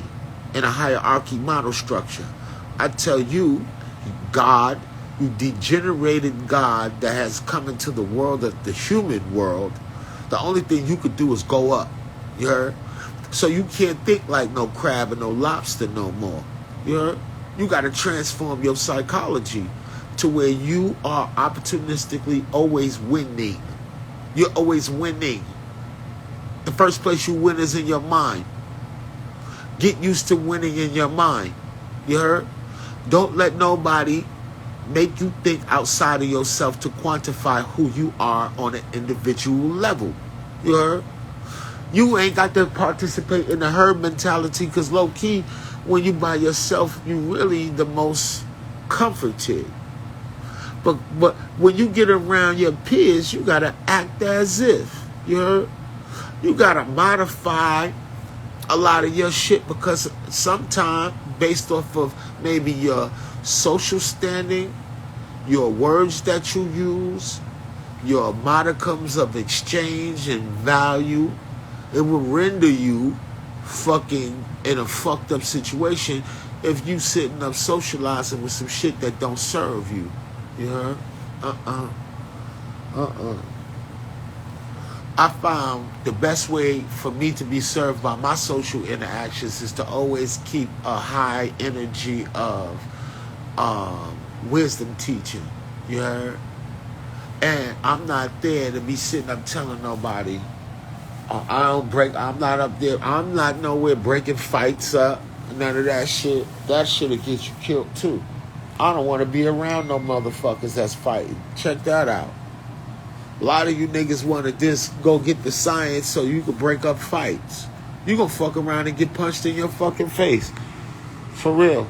in a hierarchy model structure. I tell you, God, you degenerated God that has come into the world of the human world, the only thing you could do is go up. You heard? So you can't think like no crab and no lobster no more. You heard? You got to transform your psychology to where you are opportunistically always winning. You're always winning. The first place you win is in your mind. Get used to winning in your mind. You heard? Don't let nobody make you think outside of yourself to quantify who you are on an individual level. You heard? You ain't got to participate in the herd mentality, because low key, when you by yourself, you really the most comforted. But when you get around your peers, you gotta act as if. You heard? You gotta modify a lot of your shit, because sometimes, based off of maybe your social standing, your words that you use, your modicums of exchange and value, it will render you fucking in a fucked up situation if you sitting up socializing with some shit that don't serve you. You heard? I found the best way for me to be served by my social interactions is to always keep a high energy of wisdom teaching. You heard? And I'm not there to be sitting up telling nobody, I'm not up there, I'm not nowhere breaking fights up, none of that shit. That shit'll get you killed too. I don't want to be around no motherfuckers that's fighting. Check that out. A lot of you niggas want to just go get the science so you can break up fights. You gonna fuck around and get punched in your fucking face. For real.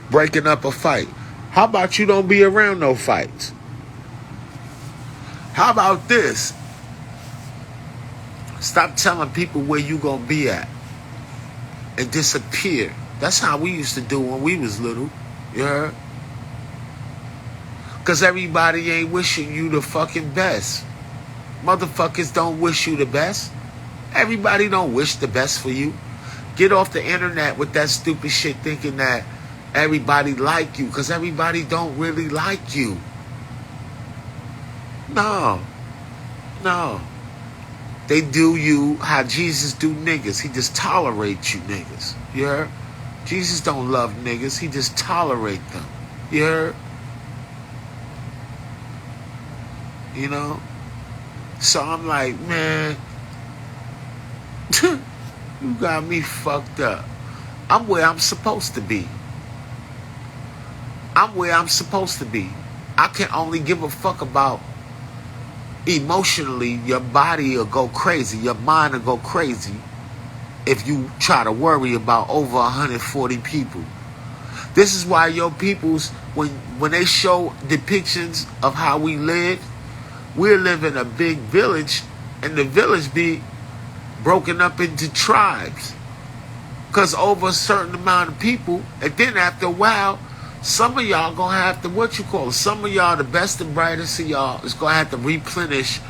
Breaking up a fight. How about you don't be around no fights? How about this? Stop telling people where you gonna be at and disappear. That's how we used to do when we was little. You heard? Because everybody ain't wishing you the fucking best. Motherfuckers don't wish you the best. Everybody don't wish the best for you. Get off the internet with that stupid shit thinking that everybody like you, because everybody don't really like you. No. They do you how Jesus do niggas. He just tolerates you niggas. You heard? Jesus don't love niggas. He just tolerate them. You heard? You know? So I'm like, man, you got me fucked up. I'm where I'm supposed to be. I can only give a fuck about emotionally. Your body will go crazy. Your mind will go crazy if you try to worry about over 140 people. This is why your peoples, when they show depictions of how we live, we live in a big village, and the village be broken up into tribes. Because over a certain amount of people, and then after a while, some of y'all gonna have to, some of y'all, the best and brightest of y'all, is gonna have to replenish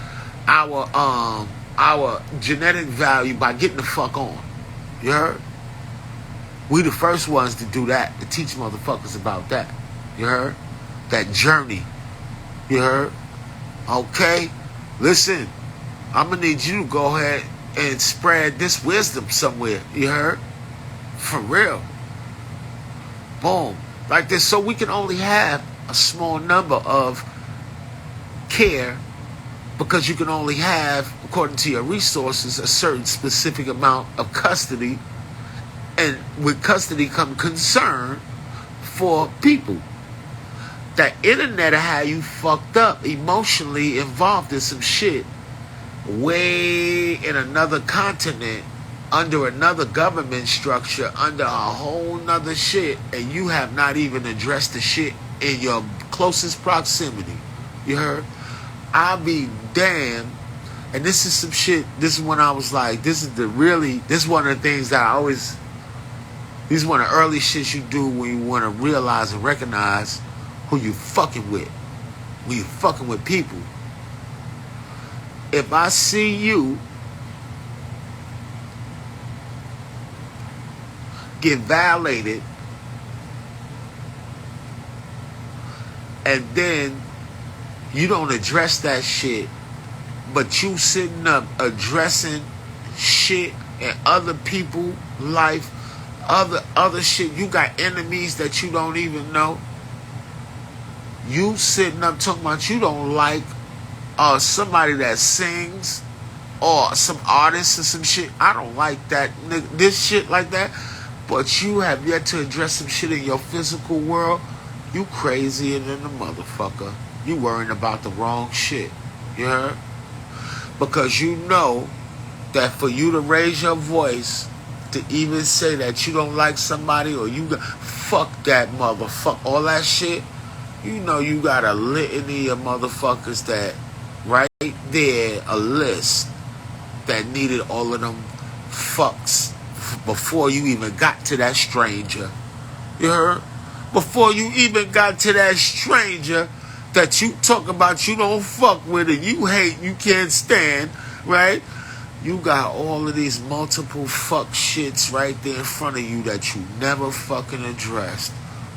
our genetic value by getting the fuck on. You heard? We the first ones to do that, to teach motherfuckers about that. You heard? That journey. You heard? Okay? Listen, I'm gonna need you to go ahead and spread this wisdom somewhere. You heard? For real. Boom. Like this. So we can only have a small number of care because you can only have, according to your resources, a certain specific amount of custody. And with custody come concern for people. That internet had you fucked up, emotionally involved in some shit way in another continent, under another government structure, under a whole nother shit, and you have not even addressed the shit in your closest proximity. You heard? I'll be damned. And this is some shit, this is when I was like, this is one of the things that I always, this is one of the early shits you do when you want to realize and recognize who you fucking with. When you fucking with people. If I see you get violated and then you don't address that shit, but you sitting up addressing shit in other people's life, other shit, you got enemies that you don't even know. You sitting up talking about you don't like somebody that sings or some artist or some shit. I don't like that, this shit like that. But you have yet to address some shit in your physical world. You crazier than the motherfucker. You worrying about the wrong shit. You heard? Because you know that for you to raise your voice to even say that you don't like somebody or you fuck that motherfucker, all that shit, you know you got a litany of motherfuckers that right there, a list that needed all of them fucks before you even got to that stranger. You heard? Before you even got to that stranger that you talk about you don't fuck with and you hate, you can't stand, right? You got all of these multiple fuck shits right there in front of you that you never fucking addressed.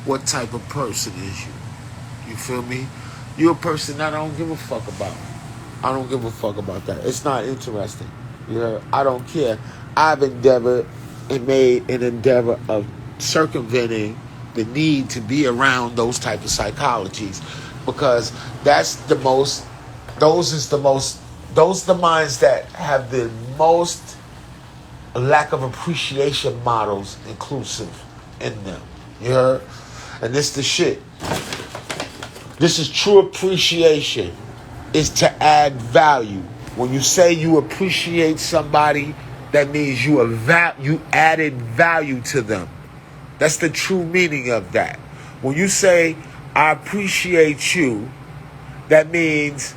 What type of person is you? You feel me? You're a person that I don't give a fuck about. I don't give a fuck about that. It's not interesting. You heard? I don't care. I've endeavored and made an endeavor of circumventing the need to be around those type of psychologies because that's the most, those are the minds that have the most lack of appreciation models inclusive in them. You heard? And this the shit. This is true appreciation, is to add value. When you say you appreciate somebody, that means you added value to them. That's the true meaning of that. When you say, I appreciate you, that means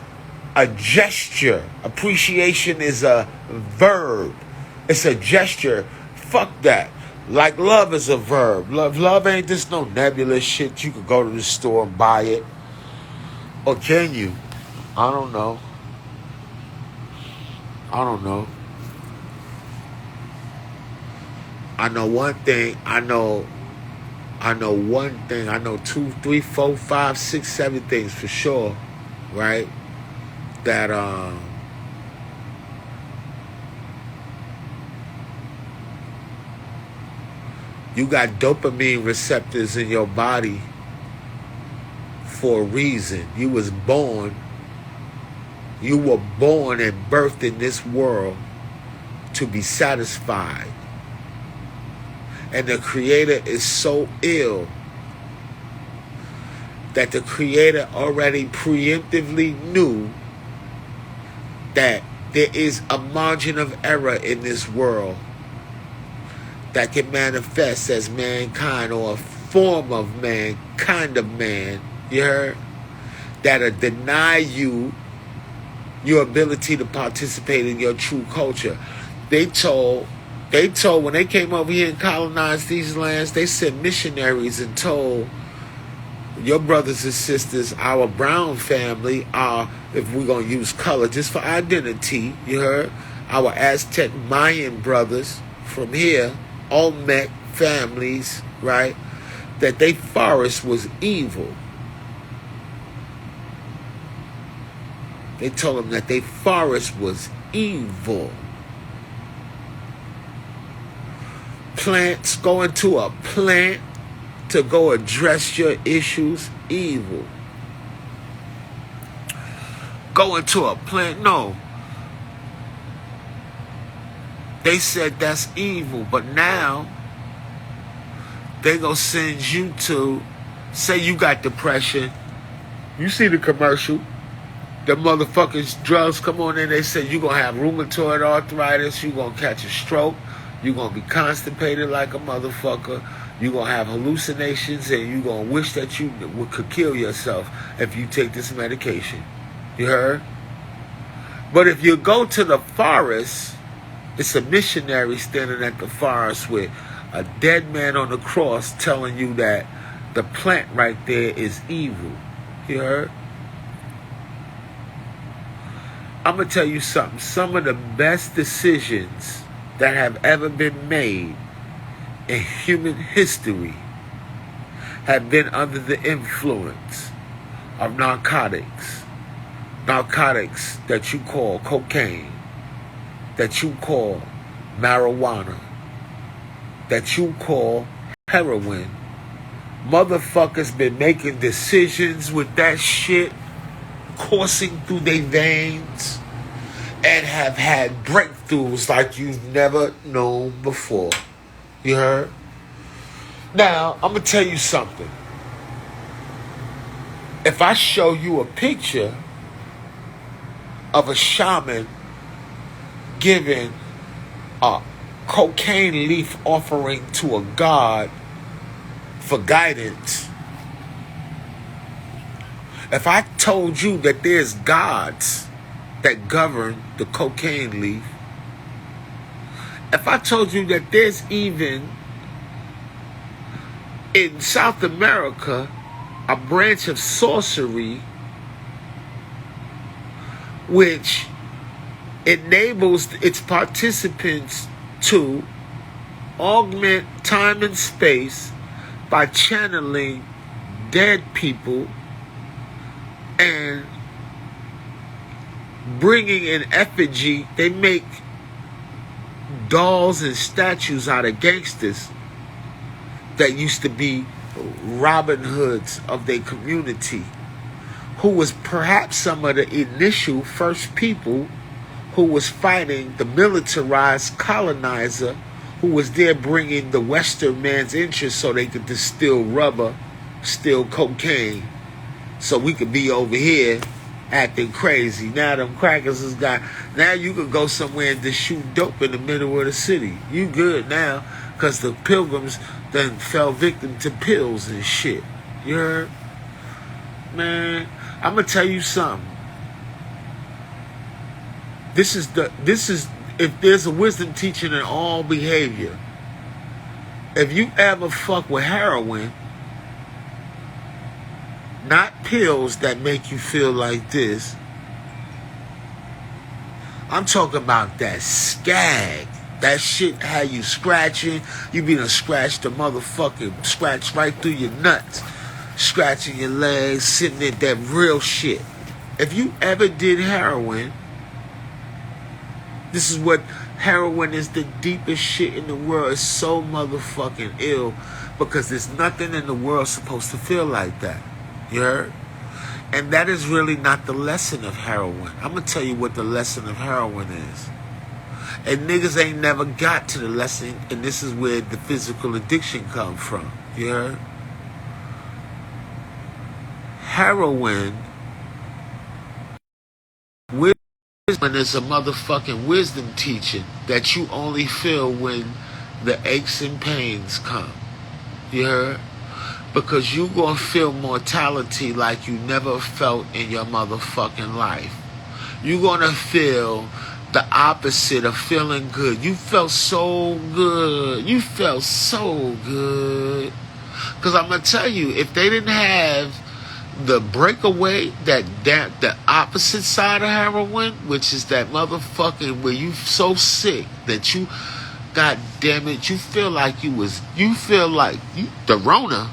a gesture. Appreciation is a verb. It's a gesture. Fuck that. Like love is a verb. Love ain't just no nebulous shit. You could go to the store and buy it. Or can you? I don't know. I know one thing. I know one thing. I know 2, 3, 4, 5, 6, 7 things for sure, right? That you got dopamine receptors in your body for a reason. You were born and birthed in this world to be satisfied. And the Creator is so ill that the Creator already preemptively knew that there is a margin of error in this world that can manifest as mankind or a form of man, kind of man, you heard? That'll deny you your ability to participate in your true culture. They told when they came over here and colonized these lands, they sent missionaries and told your brothers and sisters, our brown family, if we're going to use color just for identity, you heard? Our Aztec Mayan brothers from here, Olmec families, right? That they forest was evil. They told them that they forest was evil. Plants, go into a plant to go address your issues, evil. Go into a plant, no. They said that's evil, but now they gonna send you to, say you got depression. You see the commercial. The motherfuckers drugs come on in, they say you gonna have rheumatoid arthritis, you gonna catch a stroke, you gonna be constipated like a motherfucker, you gonna have hallucinations, and you gonna wish that you could kill yourself if you take this medication. You heard? But if you go to the forest, it's a missionary standing at the forest with a dead man on the cross telling you that the plant right there is evil. You heard? I'm going to tell you something. Some of the best decisions that have ever been made in human history have been under the influence of narcotics. Narcotics that you call cocaine, that you call marijuana, that you call heroin. Motherfuckers been making decisions with that shit coursing through their veins and have had breakthroughs like you've never known before. You heard? Now, I'm going to tell you something. If I show you a picture of a shaman giving a cocaine leaf offering to a god for guidance, if I told you that there's gods that govern the cocaine leaf, if I told you that there's even in South America a branch of sorcery which enables its participants to augment time and space by channeling dead people and bringing in effigy. They make dolls and statues out of gangsters that used to be Robin Hoods of their community, who was perhaps some of the initial first people who was fighting the militarized colonizer who was there bringing the Western man's interest so they could distill rubber, steal cocaine, so we could be over here acting crazy. Now them crackers has got, now you could go somewhere and just shoot dope in the middle of the city. You good now, because the pilgrims then fell victim to pills and shit. You heard? Man, I'm going to tell you something. This is, if there's a wisdom teaching in all behavior, if you ever fuck with heroin, not pills that make you feel like this, I'm talking about that skag. That shit had you scratching. You be done scratched the motherfucking, scratch right through your nuts. Scratching your legs, sitting in that real shit. If you ever did heroin, this is what heroin is, the deepest shit in the world. It's so motherfucking ill because there's nothing in the world supposed to feel like that. You heard? And that is really not the lesson of heroin. I'm going to tell you what the lesson of heroin is. And niggas ain't never got to the lesson, and this is where the physical addiction come from. You heard? Heroin, wisdom is a motherfucking wisdom teaching that you only feel when the aches and pains come. You heard? Because you gonna feel mortality like you never felt in your motherfucking life. You gonna feel the opposite of feeling good. You felt so good. You felt so good. Because I'm gonna tell you, if they didn't have the breakaway, that the opposite side of heroin, which is that motherfucking where you so sick that you, god damn it, you feel like the Rona,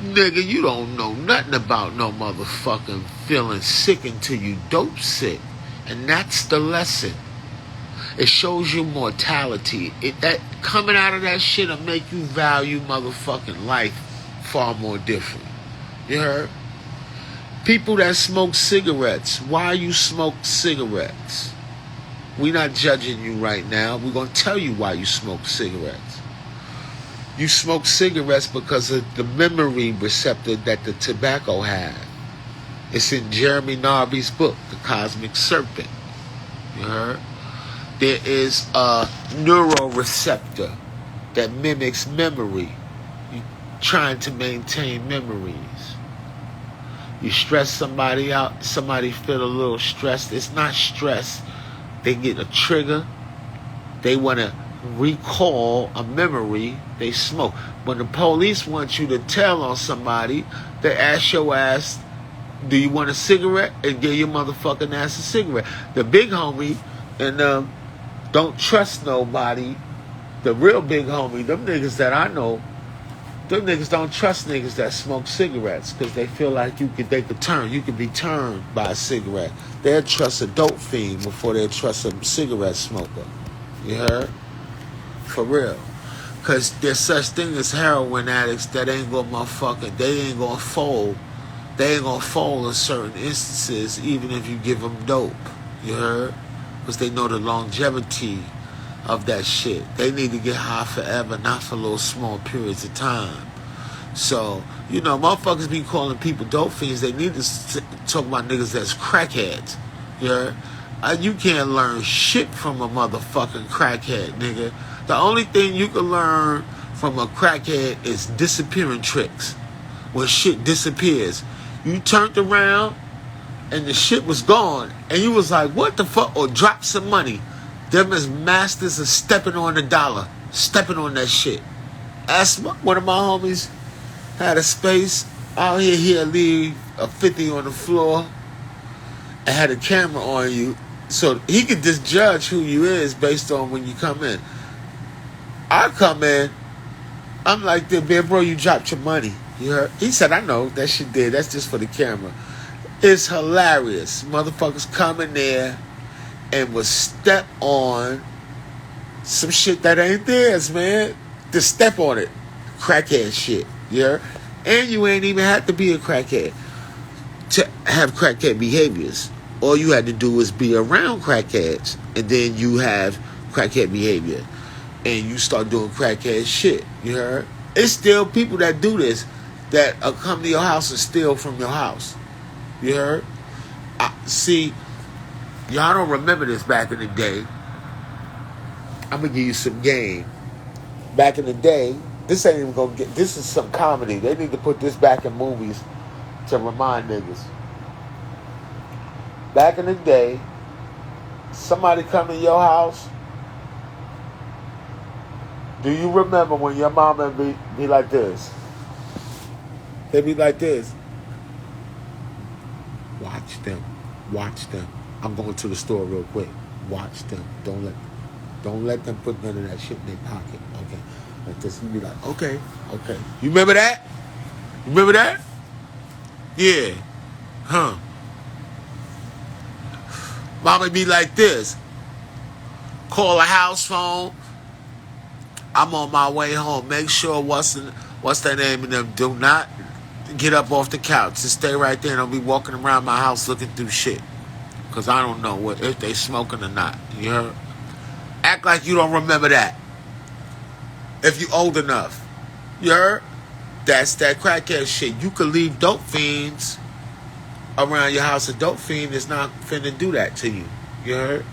nigga, you don't know nothing about no motherfucking feeling sick until you dope sick. And that's the lesson. It shows you mortality. That coming out of that shit will make you value motherfucking life far more different. You heard? People that smoke cigarettes, why you smoke cigarettes? We're not judging you right now. We're going to tell you why you smoke cigarettes. You smoke cigarettes because of the memory receptor that the tobacco has. It's in Jeremy Narby's book, The Cosmic Serpent. You heard? There is a neuroreceptor that mimics memory. You're trying to maintain memories. You stress somebody out, somebody feel a little stressed. It's not stress. They get a trigger. They want to recall a memory. They smoke. When the police want you to tell on somebody, they ask your ass, do you want a cigarette? And give your motherfucking ass a cigarette. The big homie and don't trust nobody. The real big homie, them niggas that I know, them niggas don't trust niggas that smoke cigarettes because they feel like you could be turned by a cigarette. They'll trust a dope fiend before they'll trust a cigarette smoker. You heard? For real. Because there's such thing as heroin addicts that ain't gonna they ain't gonna fold. They ain't gonna fold in certain instances even if you give them dope. You heard? Because they know the longevity of that shit. They need to get high forever, not for little small periods of time. So, motherfuckers be calling people dope fiends. They need to talk about niggas that's crackheads. You heard? You can't learn shit from a motherfucking crackhead, nigga. The only thing you can learn from a crackhead is disappearing tricks. When shit disappears. You turned around and the shit was gone. And you was like, what the fuck? Or drop some money. Them as masters of stepping on the dollar. Stepping on that shit. Ask one of my homies had a space out here. He'll leave a 50 on the floor and had a camera on you. So he could just judge who you is based on when you come in. I come in. I'm like, man, bro, you dropped your money. You heard? He said, I know. That shit did. That's just for the camera. It's hilarious. Motherfuckers come in there and will step on some shit that ain't theirs, man. Just step on it. Crackhead shit. Yeah? And you ain't even have to be a crackhead to have crackhead behaviors. All you had to do was be around crackheads. And then you have crackhead behavior. And you start doing crackhead shit. You heard? It's still people that do this that come to your house and steal from your house. You heard? See, y'all don't remember this back in the day. I'm gonna give you some game. Back in the day, this ain't even gonna get. This is some comedy. They need to put this back in movies to remind niggas. Back in the day, somebody come to your house. Do you remember when your mama be like this? They be like this. Watch them. Watch them. I'm going to the store real quick. Watch them. Don't let them put none of that shit in their pocket. Okay. Like this. You be like, okay. You remember that? You remember that? Yeah. Huh. Mama be like this. Call a house phone. I'm on my way home. Make sure what's their name of them. Do not get up off the couch. Just stay right there and I'll be walking around my house looking through shit. Because I don't know if they smoking or not. You heard? Act like you don't remember that. If you old enough. You heard? That's that crackhead shit. You could leave dope fiends around your house. A dope fiend is not finna do that to you. You heard?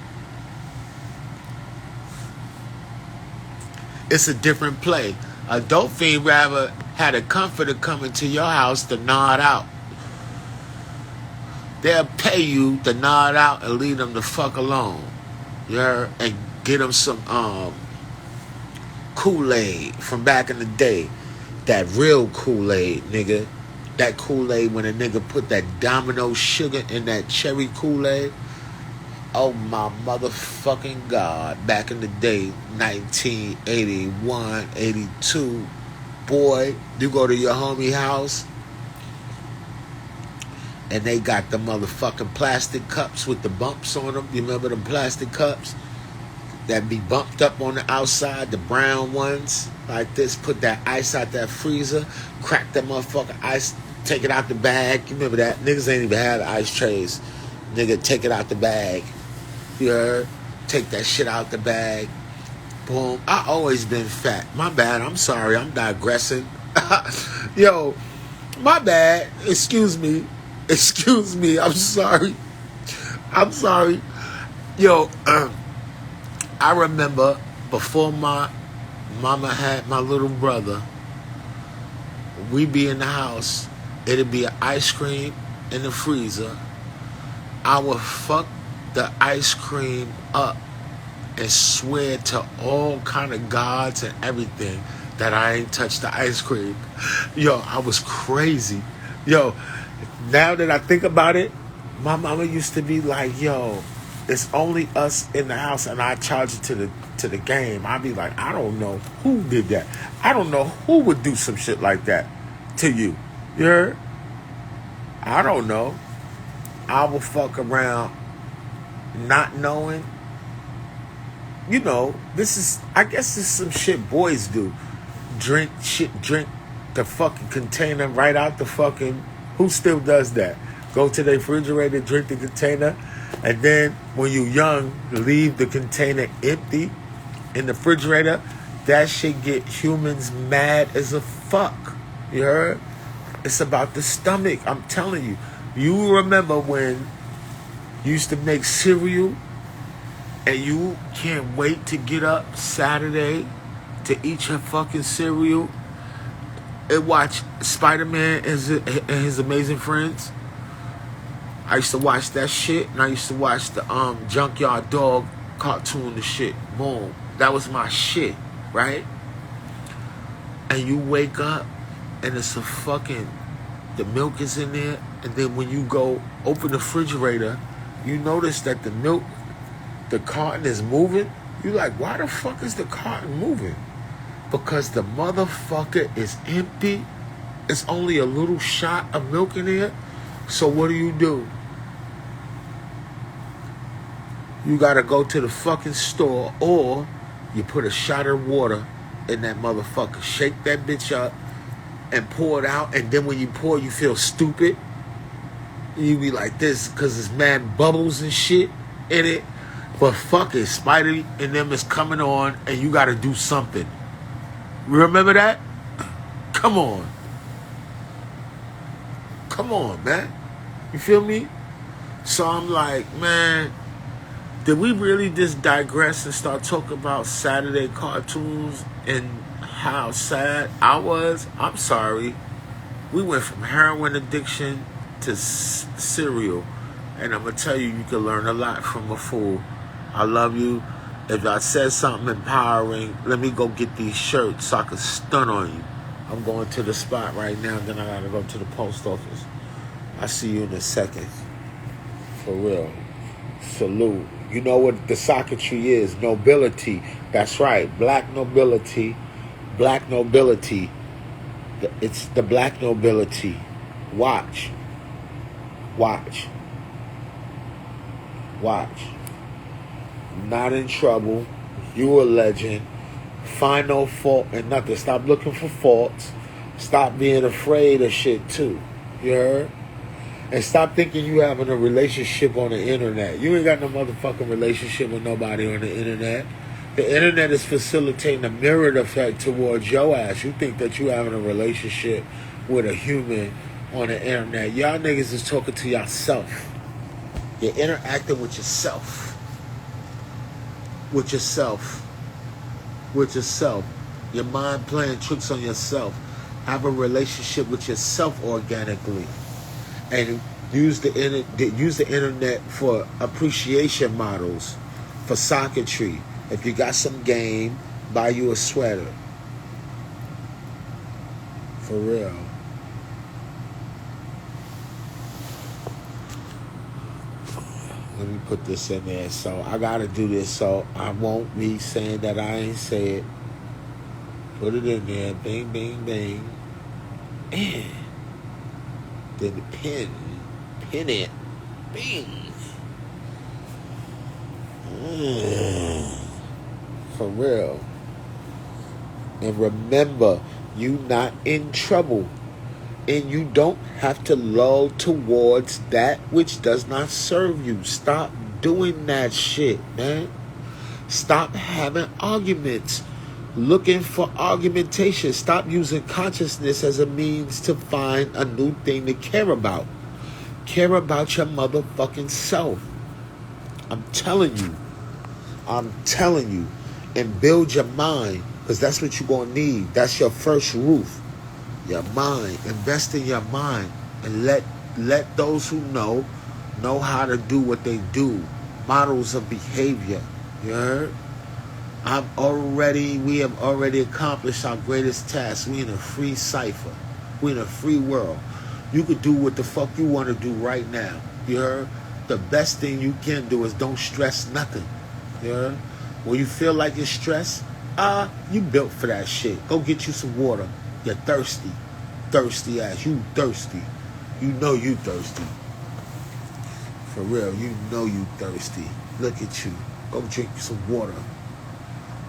It's a different play. A dope fiend rather had a comforter come into your house to nod out. They'll pay you to nod out and leave them the fuck alone. You heard? And get them some Kool-Aid from back in the day. That real Kool-Aid, nigga. That Kool-Aid when a nigga put that domino sugar in that cherry Kool-Aid. Oh my motherfucking God. Back in the day, 1981, 82. Boy, you go to your homie house and they got the motherfucking plastic cups with the bumps on them. You remember them plastic cups? that be bumped up on the outside, the brown ones, like this. Put that ice out that freezer, crack that motherfucker ice, take it out the bag. You remember that? Niggas ain't even had ice trays. Nigga, take it out the bag. You heard? Take that shit out the bag. Boom. I always been fat. My bad. I'm sorry. I'm digressing. Yo, my bad. Excuse me. Excuse me. I'm sorry. I'm sorry. Yo, I remember before my mama had my little brother, we be in the house, it'd be an ice cream in the freezer. I would fuck the ice cream up and swear to all kind of gods and everything that I ain't touched the ice cream. Yo, I was crazy. Yo, now that I think about it, my mama used to be like, yo, it's only us in the house, and I charge it to the game. I'd be like, I don't know who did that. I don't know who would do some shit like that to you. You heard? I don't know. I will fuck around not knowing. You know, I guess this is some shit boys do. Drink the fucking container right out the fucking, who still does that? Go to the refrigerator, drink the container, and then when you young, leave the container empty in the refrigerator. That shit get humans mad as a fuck. You heard? It's about the stomach. I'm telling you. You remember when you used to make cereal and you can't wait to get up Saturday to eat your fucking cereal and watch Spider-Man and his Amazing Friends? I used to watch that shit, and I used to watch the Junkyard Dog cartoon and shit. Boom. That was my shit, right? And you wake up, and it's the milk is in there, and then when you go open the refrigerator, you notice that the carton is moving. You like, why the fuck is the carton moving? Because the motherfucker is empty. It's only a little shot of milk in there. So what do? You gotta go to the fucking store, or you put a shot of water in that motherfucker. Shake that bitch up and pour it out. And then when you pour, you feel stupid. You be like this because it's mad bubbles and shit in it. But fuck it, Spidey and them is coming on, and you gotta do something. Remember that? Come on. Come on, man. You feel me? So I'm like, man, did we really just digress and start talking about Saturday cartoons and how sad I was? I'm sorry. We went from heroin addiction to cereal. And I'm going to tell you, you can learn a lot from a fool. I love you. If I said something empowering, let me go get these shirts so I can stun on you. I'm going to the spot right now, then I gotta go to the post office. I'll see you in a second. For real. Salute. You know what the socketry is? Nobility. That's right. Black nobility. Black nobility. It's the black nobility. Watch. Watch. Watch. Not in trouble. You a legend. Find no fault in nothing. Stop looking for faults. Stop being afraid of shit too. You heard? And stop thinking you having a relationship on the internet. You ain't got no motherfucking relationship with nobody on the internet. The internet is facilitating a mirrored effect towards your ass. You think that you having a relationship with a human on the internet. Y'all niggas is talking to yourself. You're interacting with yourself. With yourself. With yourself. Your mind playing tricks on yourself. Have a relationship with yourself organically. And use the internet for appreciation models, for socketry. If you got some game, buy you a sweater. For real. Let me put this in there. So I gotta do this so I won't be saying that I ain't said. Put it in there. Bing, bing, bing. And then pin it. Bing. For real. And remember, you not in trouble. And you don't have to lull towards that which does not serve you. Stop doing that shit, man. Stop having arguments, looking for argumentation. Stop using consciousness as a means to find a new thing to care about. Care about your motherfucking self. I'm telling you. And build your mind, because that's what you're going to need. That's your first roof. Your mind. Invest in your mind. And let those who know how to do what they do. Models of behavior. You heard? We have already accomplished our greatest task. We in a free cipher. We in a free world. You could do what the fuck you want to do right now. You heard? The best thing you can do is don't stress nothing. You heard? When you feel like you're stressed, you built for that shit. Go get you some water. You're thirsty. Thirsty ass. You thirsty. You know you thirsty. For real, you know you thirsty. Look at you. Go drink you some water.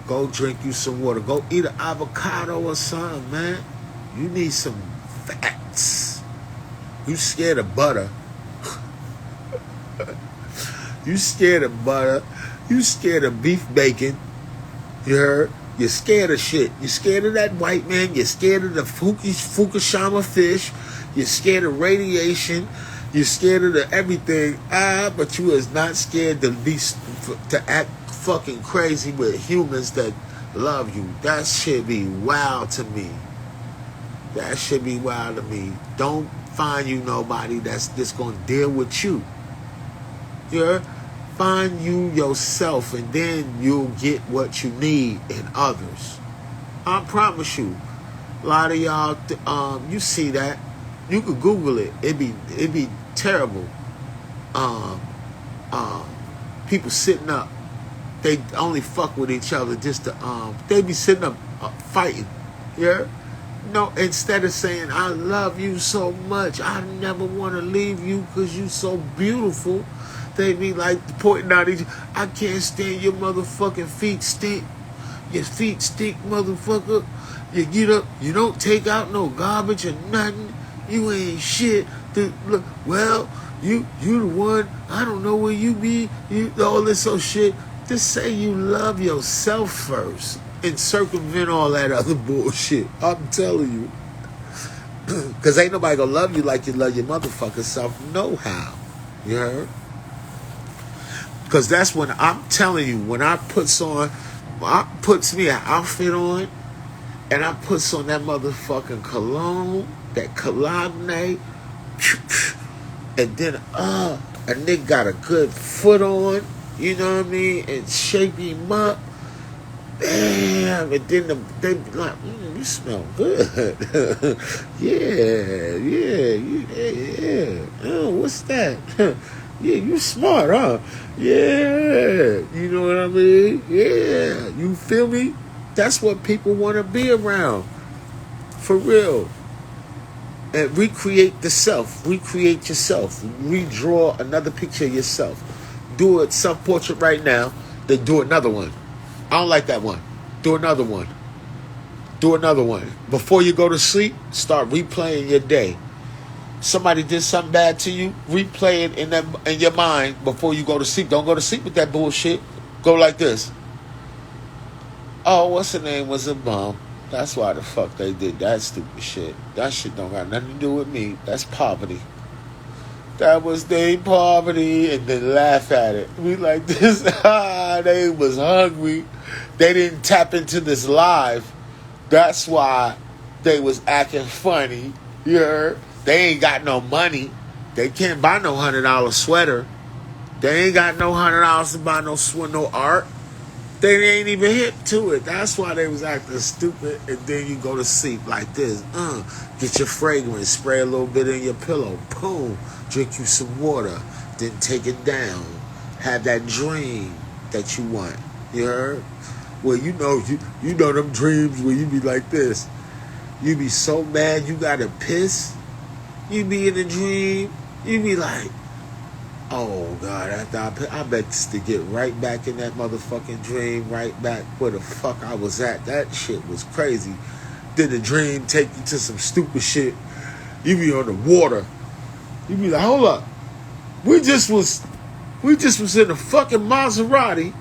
Go drink you some water. Go eat an avocado or something, man. You need some fats. You scared of butter. You scared of butter. You scared of beef bacon. You heard? You're scared of shit. You're scared of that white man. You're scared of the Fukushima fish. You're scared of radiation. You're scared of the everything. But you is not scared to act fucking crazy with humans that love you. That should be wild to me. That should be wild to me. Don't find you nobody that's just gonna deal with you. Yeah? Find you yourself, and then you'll get what you need in others. I promise you. A lot of y'all, you see that. You could Google it. It'd be terrible. People sitting up. They only fuck with each other just to they be sitting up fighting. Yeah? No, instead of saying, I love you so much, I never want to leave you because you so beautiful, they be like pointing out each, I can't stand your motherfucking feet stink. Your feet stink, motherfucker. You get up, you don't take out no garbage or nothing. You ain't shit. Look, well, you the one, I don't know where you be, you all this so shit. Just say you love yourself first and circumvent all that other bullshit. I'm telling you. Because ain't nobody gonna love you like you love your motherfucking self. No how. You heard? Because that's when I'm telling you, when I puts me an outfit on and I puts on that motherfucking cologne, that cologne, and then a nigga got a good foot on, you know what I mean, and shake him up. Damn, and then they be like, you smell good. yeah. Oh, what's that? Yeah, you smart, huh? Yeah, you know what I mean? Yeah, you feel me? That's what people want to be around. For real. And recreate the self. Recreate yourself. Redraw another picture of yourself. Do a self-portrait right now, then do another one. I don't like that one. Do another one. Do another one. Before you go to sleep, start replaying your day. Somebody did something bad to you, replay it in your mind before you go to sleep. Don't go to sleep with that bullshit. Go like this. Oh, what's the name was a bum. That's why the fuck they did that stupid shit. That shit don't got nothing to do with me. That's poverty. That was their poverty, and then laugh at it. We like this. They was hungry. They didn't tap into this live. That's why they was acting funny. You heard? They ain't got no money. They can't buy no $100 sweater. They ain't got no $100 to buy no art. They ain't even hip to it. That's why they was acting stupid. And then you go to sleep like this. Get your fragrance, spray a little bit in your pillow. Boom. Drink you some water. Then take it down. Have that dream that you want. You heard? Well, you know them dreams where you be like this. You be so mad you gotta piss. You be in a dream. You be like, Oh God! After I bet to get right back in that motherfucking dream, right back where the fuck I was at. That shit was crazy. Then the dream take you to some stupid shit. You be on the water. You be like, hold up, we just was in a fucking Maserati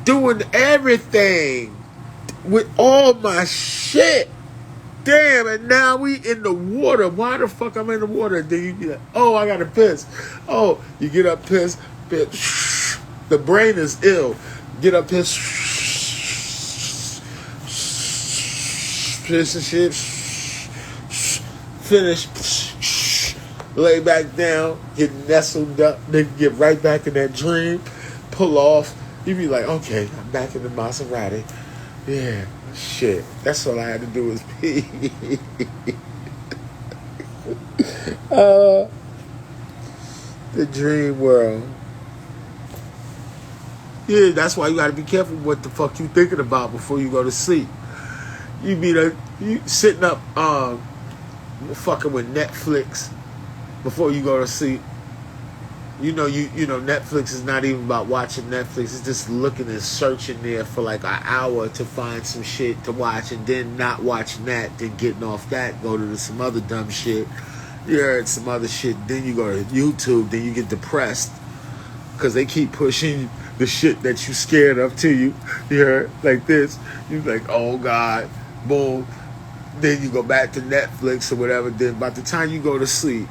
doing everything with all my shit. Damn, and now we in the water. Why the fuck I'm in the water? Then you be like, oh, I gotta piss. Oh, you get up, piss. The brain is ill. Get up, piss. Piss and shit. Finish. Lay back down. Get nestled up. Then get right back in that dream. Pull off. You be like, okay, I'm back in the Maserati. Yeah. Shit, that's all I had to do was pee. The dream world. Yeah, that's why you gotta be careful what the fuck you thinking about before you go to sleep. You sitting up fucking with Netflix before you go to sleep. You know Netflix is not even about watching Netflix. It's just looking and searching there for like an hour to find some shit to watch, and then not watching that, then getting off that, go to some other dumb shit. You heard some other shit. Then you go to YouTube. Then you get depressed because they keep pushing the shit that you scared of to you. You heard like this. You like, oh God, boom. Then you go back to Netflix or whatever. Then by the time you go to sleep,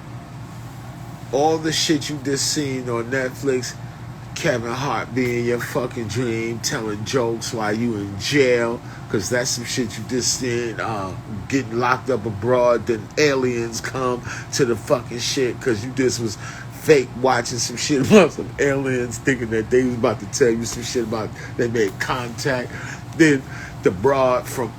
all the shit you just seen on Netflix, Kevin Hart being your fucking dream, telling jokes while you in jail, because that's some shit you just seen, getting locked up abroad, then aliens come to the fucking shit, because you just was fake watching some shit about some aliens, thinking that they was about to tell you some shit about they made contact. Then the broad from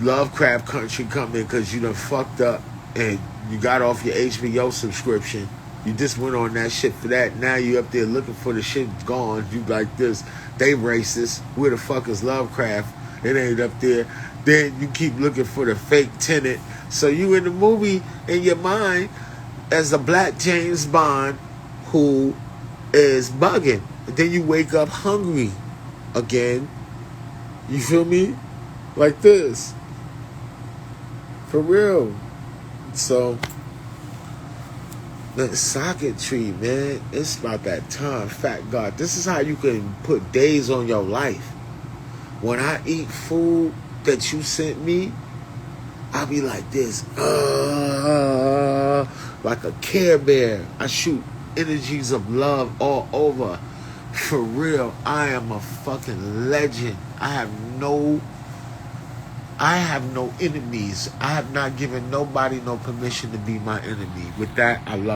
Lovecraft Country come in because you done fucked up and you got off your HBO subscription. You just went on that shit for that. Now you up there looking for the shit gone. You like this. They racist. Where the fuck is Lovecraft? It ain't up there. Then you keep looking for the fake tenant. So you in the movie in your mind as a black James Bond who is bugging. And then you wake up hungry again. You feel me? Like this. For real. So, the socket tree, man, it's about that time. Fat God, this is how you can put days on your life. When I eat food that you sent me, I'll be like this, like a Care Bear. I shoot energies of love all over. For real, I am a fucking legend. I have no enemies. I have not given nobody no permission to be my enemy. With that, I love